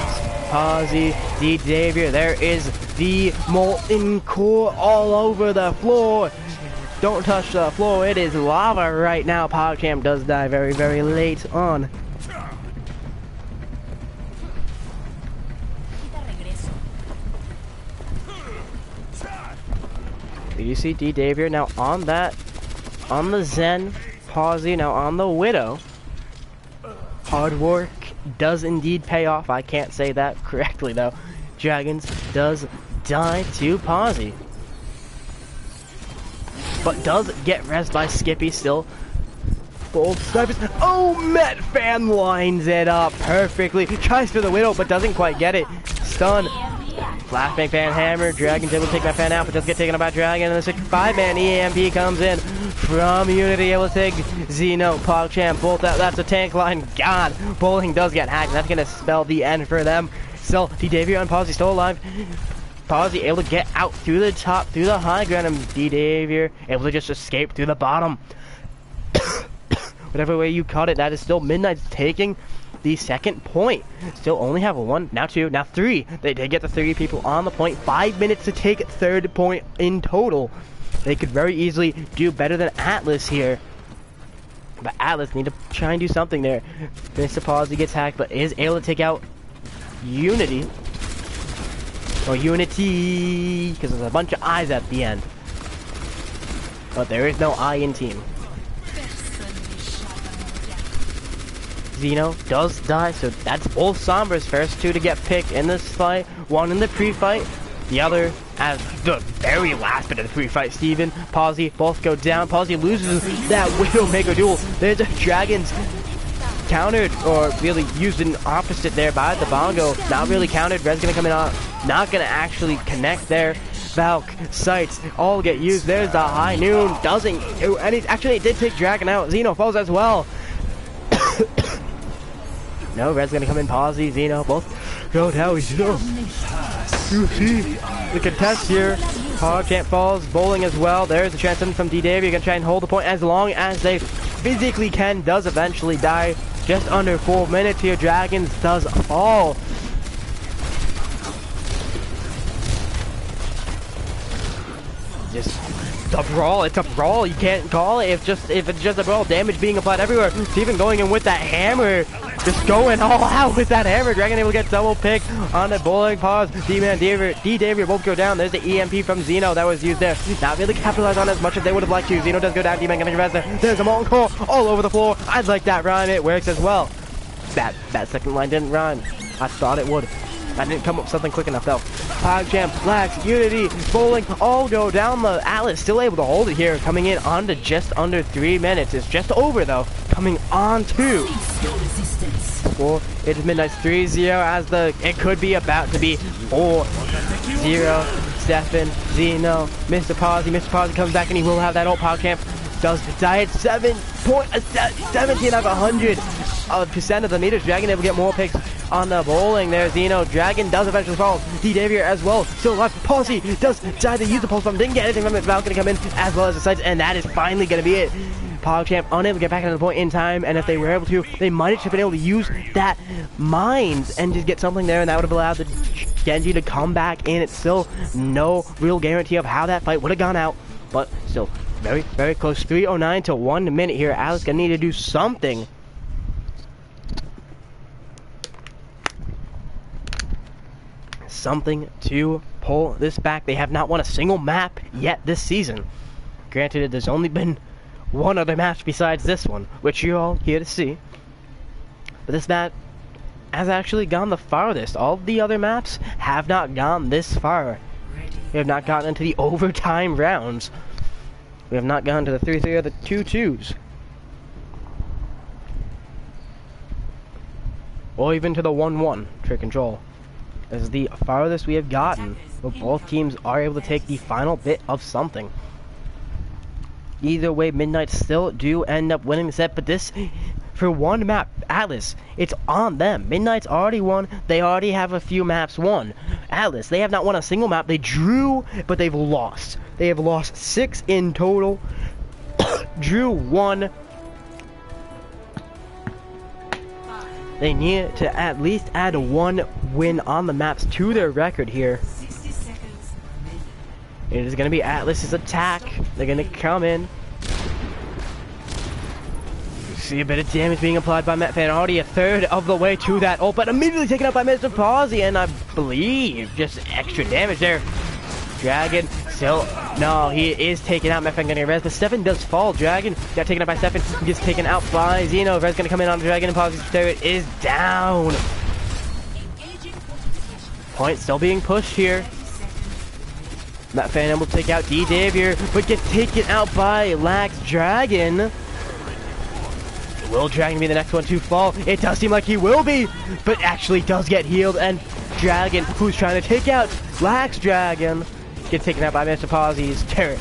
Posy, D-Davier. There is the molten core all over the floor. Don't touch the floor. It is lava right now. PogChamp does die very, very late on. You see D-Davier now on the Zen, Posy now on the Widow. Hard work does indeed pay off. I can't say that correctly though. Dragons does die to Posy, but does get res by Skippy still. Bold snipers. Oh, Metfan lines it up perfectly. Tries for the Widow, but doesn't quite get it. Stun. Flashbang fan hammer. Dragon's able to take that fan out, but does get taken out by Dragon. And the 5-man EMP comes in from Unity. Able to take Zeno, PogChamp, both out. That's a tank line. God, Bowling does get hacked. That's going to spell the end for them. Still, D-Davier and Posy still alive. Posy able to get out through the top, through the high ground, and D-Davier able to just escape through the bottom. Whatever way you cut it, that is still Midknights taking the second point. Still only have 1, now 2, now 3. They did get the 3 people on the point. 5 minutes to take third point in total. They could very easily do better than Atlas here. But Atlas need to try and do something there. Mr. Posy gets hacked, but is able to take out Unity. Or Unity, because there's a bunch of eyes at the end. But there is no I in team. Zeno does die, so that's both Sombra's first 2 to get picked in this fight. One in the pre-fight, the other at the very last bit of the pre-fight. Steven, Posy, both go down. Posy loses that Widowmaker duel. There's the Dragons countered, or really used an opposite there by the Bongo. Not really countered. Red's gonna come in on, not gonna actually connect there. Valk, Sights, all get used. There's the High Noon, doesn't do any. Actually, it did take Dragon out. Zeno falls as well. No, Red's gonna come in. Posy, Zeno, both go down. You see the contest here. PogChamp falls. Bowling as well. There's the transcendent from D-Dave. You're gonna try and hold the point as long as they physically can. Does eventually die. Just under 4 minutes here. Dragons does fall. Just a brawl. It's a brawl. You can't call it if it's just a brawl. Damage being applied everywhere. Steven going in with that hammer. just going all out with that hammer. Dragon able to get double pick on the bowling pause. D-Man, D-Davir both go down. There's the EMP from Zeno that was used there. Not really capitalized on as much as they would have liked to. Zeno does go down. D-Man getting arrested. There's a molten core all over the floor. I'd like that rhyme. It works as well. That second line didn't rhyme. I thought it would. I didn't come up with something quick enough though. PogChamp, Lax, Unity, Bowling, all go down. The Atlas still able to hold it here, coming in on to just under 3 minutes. It's just over though, coming on to. Well, it is Midknights 3-0 as it could be about to be 4-0. Stefan, Zeno, Mr. Pazzi comes back and he will have that ult. PogChamp does die at 17 out of 100 percent of the meters. Dragon able to get more picks on the bowling there. Zeno, Dragon does eventually fall. D-Davir as well, still alive. Pulsey does die to use the pulse bomb, didn't get anything from it. Valk gonna come in as well as the sights, and that is finally gonna be it. PogChamp unable to get back into the point in time, and if they were able to, they might have just been able to use that mines and just get something there, and that would have allowed the Genji to come back in. It's still no real guarantee of how that fight would have gone out, but still very, very close. 3:09 to 1 minute here. Alice gonna need to do something. Something to pull this back. They have not won a single map yet this season. Granted, there's only been one other match besides this one, which you're all here to see. But this map has actually gone the farthest. All the other maps have not gone this far. We have not gotten into the overtime rounds. We have not gone to the 3-3 or the 2-2s. Or even to the 1-1 trick control. This is the farthest we have gotten, but both teams are able to take the final bit of something. Either way, Midknights still do end up winning the set, but this, for one map, Atlas, it's on them. Midknights already won. They already have a few maps won. Atlas, they have not won a single map. They drew, but they've lost. They have lost 6 in total. Drew 1. They need to at least add 1 win on the maps to their record here. It is going to be Atlas's attack. They're going to come in. See a bit of damage being applied by Matt Fan. Already a third of the way to that ult, but immediately taken out by Mr. Pazzi, and I believe just extra damage there. Dragon still, no, he is taken out. Matt Fan getting a res, but Stefan does fall. Dragon got taken out by Stefan. He gets taken out by Zeno. Res gonna come in on Dragon, and Pazzi's turret is down. Point still being pushed here. Matt Fan able to take out D-Davir, but gets taken out by Lax Dragon. Will Dragon be the next one to fall? It does seem like he will be, but actually does get healed, and Dragon, who's trying to take out Lax Dragon, gets taken out by Mr. Pazzi's turret.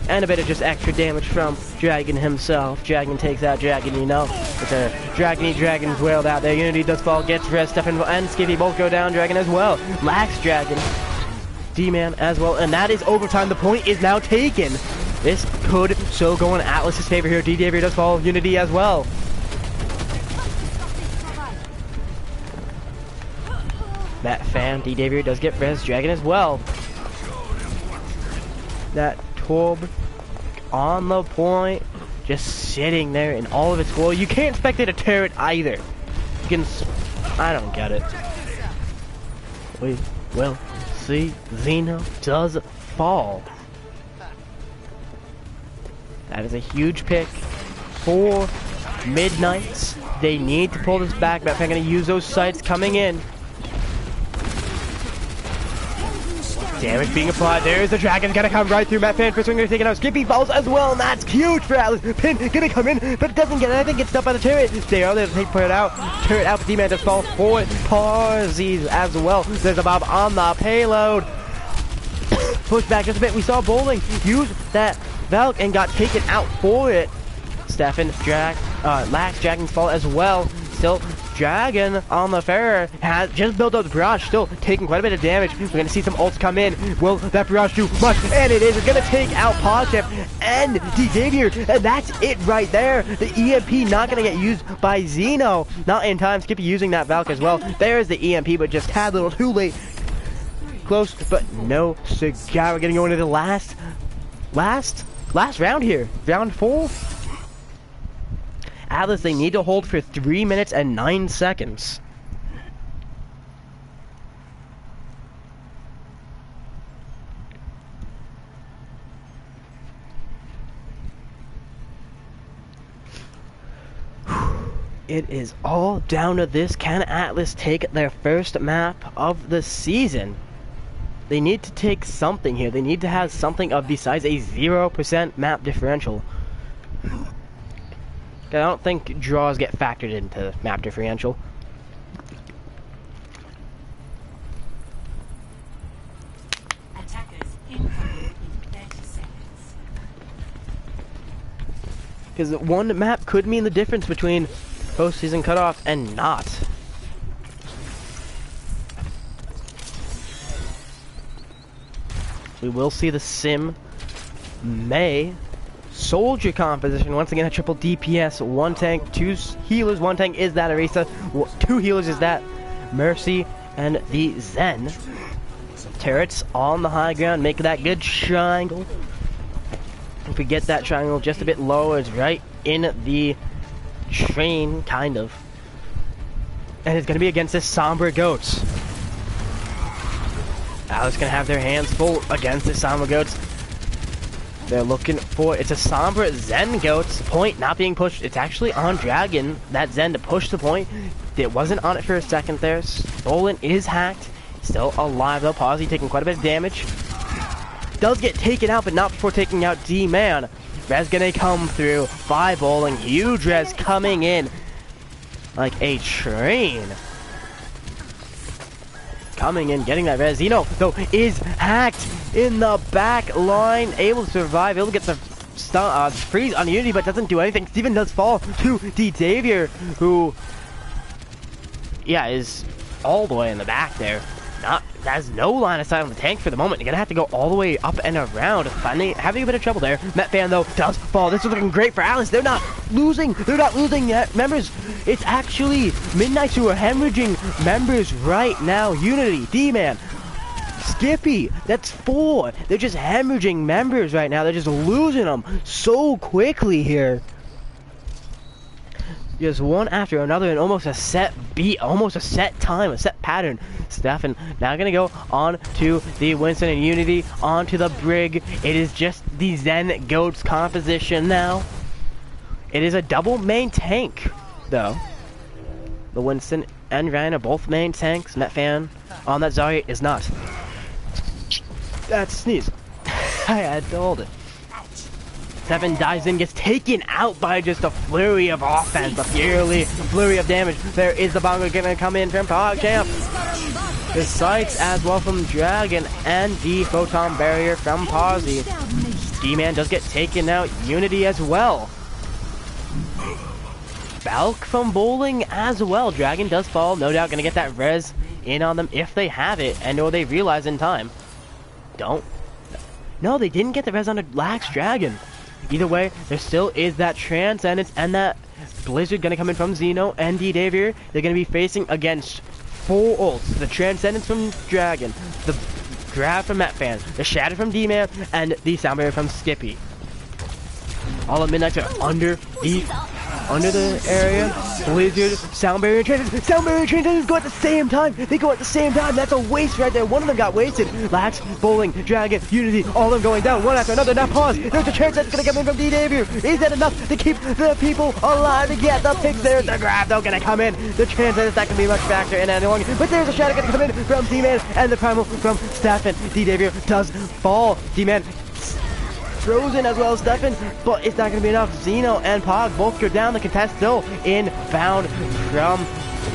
And a bit of just extra damage from Dragon himself. Dragon takes out Dragon, you know. But the Dragon's wailed out there. Unity does fall, gets res. Stefan and Skippy both go down. Dragon as well. Lax Dragon. D-Man as well. And that is overtime. The point is now taken. This could so go in Atlas's favor here. D-Davir does fall. Unity as well. That fan, D-Davir does get res. Dragon as well. That Torb on the point, just sitting there in all of its glory. You can't spectate a turret either. You can, I don't get it. We will see. Zeno does fall. That is a huge pick for Midknights. They need to pull this back. But I'm going to use those sights coming in. Damage being applied. There's the Dragon gonna come right through Matt Fan. First one gonna take it out. Skippy falls as well, and that's huge for Atlas. Pin gonna come in, but it doesn't get anything. Gets stuck by the turret. They are there to take it out. Turret out, but D-Man just falls for it. Pazzi as well. There's a Bob on the payload. Push back just a bit. We saw Bowling use that Valk and got taken out for it. Stefan, Lax Dragon's fall as well. Still, Dragon on the Farrer has just built up the barrage, still taking quite a bit of damage. We're going to see some ults come in. Will that barrage do much? And it is. It's going to take out PogChamp and D-Davir. And that's it right there. The EMP not going to get used by Zeno. Not in time. Skippy using that Valk as well. There's the EMP, but just had a little too late. Close, but no cigar. We're going to go into the last round here. Round 4. Atlas, they need to hold for 3 minutes and 9 seconds. It is all down to this. Can Atlas take their first map of the season? They need to take something here. They need to have something of besides a 0% map differential. I don't think draws get factored into map differential. Attackers incoming in 30 seconds. Because one map could mean the difference between postseason cutoff and not. We will see the Sim May Soldier composition. Once again, a triple DPS, 1 tank, 2 healers, 1 tank is that Arisa, 2 healers is that Mercy, and the Zen. Turrets on the high ground, make that good triangle. If we get that triangle just a bit lower, it's right in the train, kind of. And it's going to be against this Sombra Goats. Alex going to have their hands full against the Sombra Goats. They're looking for, it's a Sombra Zen Goats. Point not being pushed. It's actually on Dragon, that Zen, to push the point. It wasn't on it for a second there. Stolen is hacked. Still alive though. Posy taking quite a bit of damage. Does get taken out, but not before taking out D-Man. Res gonna come through by Bowling. Huge res coming in like a train. Coming in, getting that res. Zeno, though, is hacked in the back line. Able to survive, able to get the stun, freeze on Unity, but doesn't do anything. Steven does fall to D-Davier, who, yeah, is all the way in the back there. Has no line of sight on the tank for the moment. You're gonna have to go all the way up and around. Finally having a bit of trouble there. Metfan though does fall. This is looking great for Alice. They're not losing yet. Members, it's actually Midknights who are hemorrhaging members right now. Unity, D-Man, Skippy, that's 4. They're just hemorrhaging members right now. They're just losing them so quickly here. Just one after another in almost a set beat, almost a set time, a set pattern. Stefan now gonna go on to the Winston and Unity, onto the Brig. It is just the Zen Goats composition now. It is a double main tank, though. The Winston and Ryan are both main tanks. Metfan on that Zarya is not. That's a sneeze. I had to hold it. 7 dives in, gets taken out by just a flurry of offense, a flurry of damage. There is the bongo gonna come in from PogChamp. The sights as well from Dragon, and the photon barrier from Posy. D-Man does get taken out, Unity as well. Balk from Bowling as well. Dragon does fall, no doubt gonna get that res in on them if they have it, and or they realize in time. No, they didn't get the res on a lax Dragon. Either way, there still is that Transcendence and that Blizzard gonna come in from Xeno and D-Davier. They're gonna be facing against 4 ults. The Transcendence from Dragon, the Grab from Metfan, the Shatter from D-Man, and the Sound Barrier from Skippy. All of Midknights are under the area. Blizzard, Sound Barrier, Transcendence. Sound Barrier, Transcendence go at the same time. They go at the same time. That's a waste right there. One of them got wasted. Lax, Bowling, Dragon, Unity, all of them going down one after another. Now pause. There's a Transcendence gonna come in from D-Davier. Is that enough to keep the people alive? To get the picks. There's the Grab though gonna come in. The Transcendence not gonna be much factor in any longer. But there's a Shadow gonna come in from D-Man and the Primal from Stefan. D-Davier does fall. D-Man frozen as well as Stefan, but it's not going to be enough. Xeno and Pog both go down. The contest still inbound from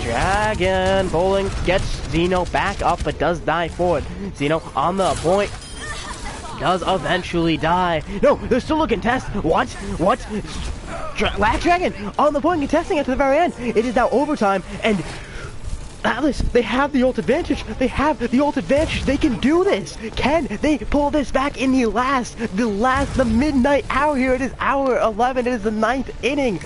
Dragon. Bowling gets Xeno back up, but does die for it. Xeno on the point does eventually die. No, there's still a contest. What? Last Dragon on the point, contesting it to the very end. It is now overtime, and Atlas, they have the ult advantage. They can do this. Can they pull this back in the midnight hour here? It is hour 11. It is the 9th inning.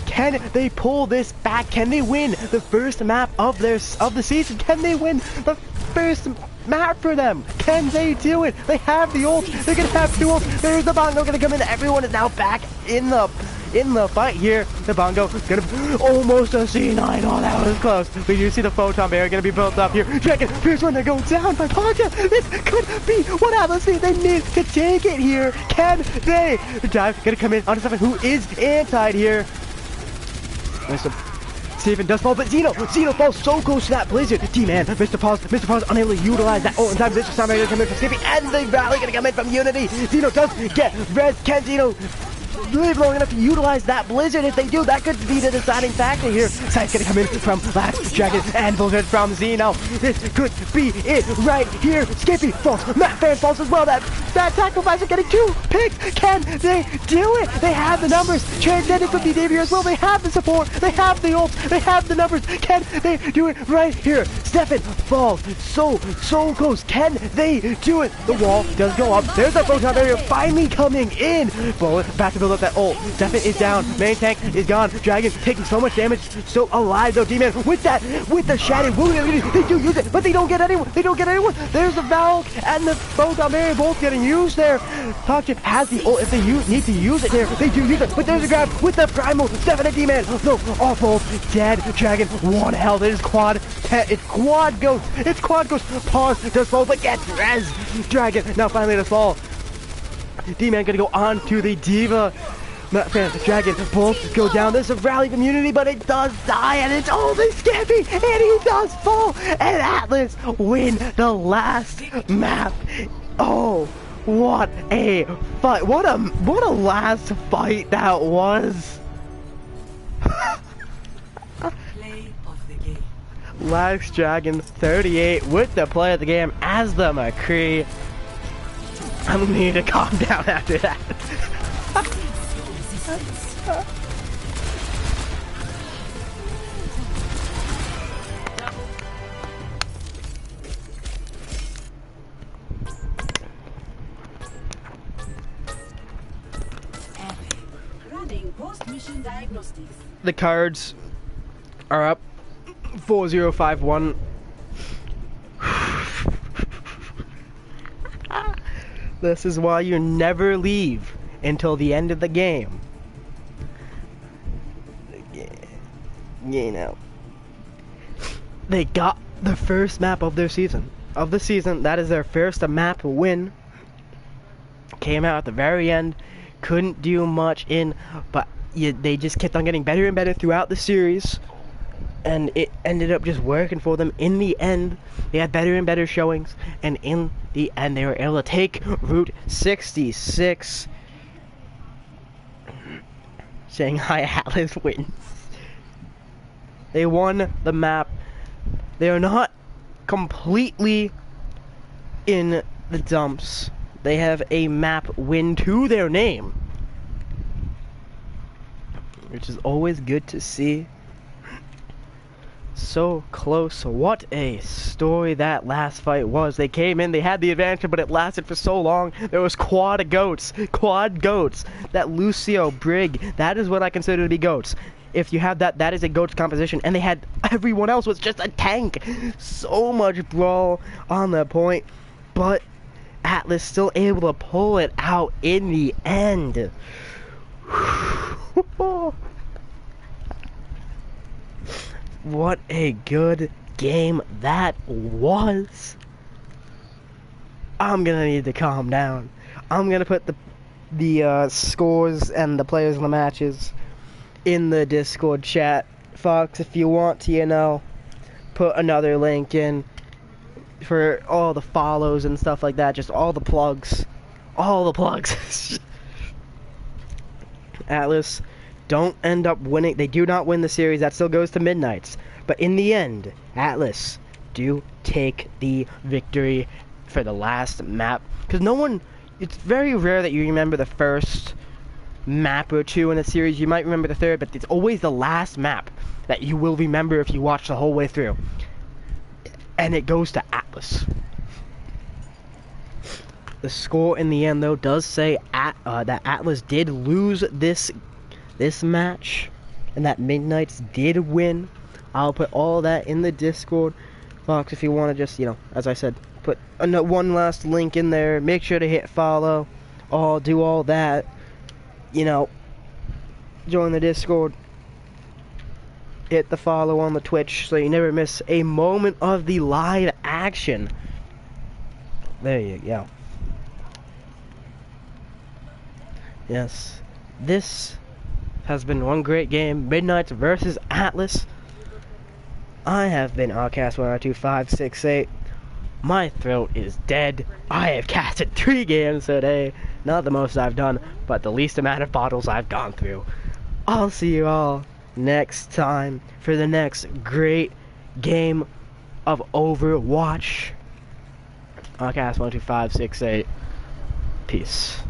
Can they pull this back? Can they win the first map of the season? Can they win the first map for them? Can they do it? They have the ult. They're gonna have 2 ults. There's the bongo gonna come in. Everyone is now back in the in the fight here. The Bongo gonna almost a C9. Oh, that was close. But you see the photon barrier gonna be built up here. Dragon, here's when they go down by Poncha. This could be what Atlas need. They need to take it here. Can they? The dive gonna come in onto someone who is anti here. Steven does fall, but Zeno falls so close to that Blizzard. D-Man, Mr. Paws unable to utilize that ult in time. Mr. Summer gonna come in from Skippy, and the Valley gonna come in from Unity. Zeno does get res. Can Zeno live long enough to utilize that Blizzard? If they do, that could be the deciding factor here. Sight's gonna come in from Last Dragon, and Blizzard from Zeno. This could be it right here. Skippy falls, Matt Fan falls as well. That sacrifice getting 2 picks. Can they do it? They have the numbers. Transcendent could be Xavier as well. They have the support. They have the ult. They have the numbers. Can they do it right here? Stefan falls so close. Can they do it? The wall does go up. There's the photon barrier finally coming in. Bullet back to build up that ult. Stefan is down. Main tank is gone. Dragon taking so much damage. So alive though. D-Man with the shattered wound. They do use it, but they don't get anyone. There's the Valk and the photon barrier both getting used there. Toxic has the ult if they need to use it there. They do use it, but there's a grab with the primal. Stefan and D-Man. No, awful. Dead. Dragon 1 health. It is quad. It's quad ghost. Pause does fall, but gets res. Dragon now finally does fall. D-Man gonna go on to the Diva. Fan, Dragon, both go down. There's a rally community, but it does die, and it's only Skippy, and he does fall, and Atlas win the last map. Oh, what a fight! What a last fight that was. Play of the game. Last Dragon 38 with the play of the game as the McCree. I'm gonna need to calm down after that. Running post-mission diagnostics. The cards are up. 4051. This is why you never leave until the end of the game. You know. They got the first map of their season. That is their first map win. Came out at the very end. Couldn't do much but they just kept on getting better and better throughout the series. And it ended up just working for them. In the end, they had better and better showings. And in the end, they were able to take Route 66. Shanghai Atlas wins. They won the map. They are not completely in the dumps. They have a map win to their name, which is always good to see. So close. What a story that last fight was. They came in, they had the advantage, but it lasted for so long. There was quad goats. That Lucio Brig, that is what I consider to be goats. If you have that, that is a goats composition. And they had, everyone else was just a tank. So much brawl on the point, but Atlas still able to pull it out in the end. What a good game that was. I'm gonna need to calm down. I'm gonna put the scores and the players in the matches in the Discord chat. Fox, if you want to, you know, put another link in for all the follows and stuff like that. Just all the plugs. Atlas don't end up winning. They do not win the series. That still goes to Midknights. But in the end, Atlas do take the victory for the last map. Because no one, it's very rare that you remember the first map or two in the series. You might remember the third, but it's always the last map that you will remember if you watch the whole way through. And it goes to Atlas. The score in the end, though, does say that Atlas did lose this match, and that Midknights did win. I'll put all that in the Discord box if you want to just, you know, as I said, put one last link in there. Make sure to hit follow. Do all that. You know, join the Discord. Hit the follow on the Twitch so you never miss a moment of the live action. There you go. Yes, this has been one great game. Midknights versus Atlas. I have been Rcass 102.568. My throat is dead. I have casted 3 games today. Not the most I've done, but the least amount of bottles I've gone through. I'll see you all next time for the next great game of Overwatch. Rcass 12568. Peace.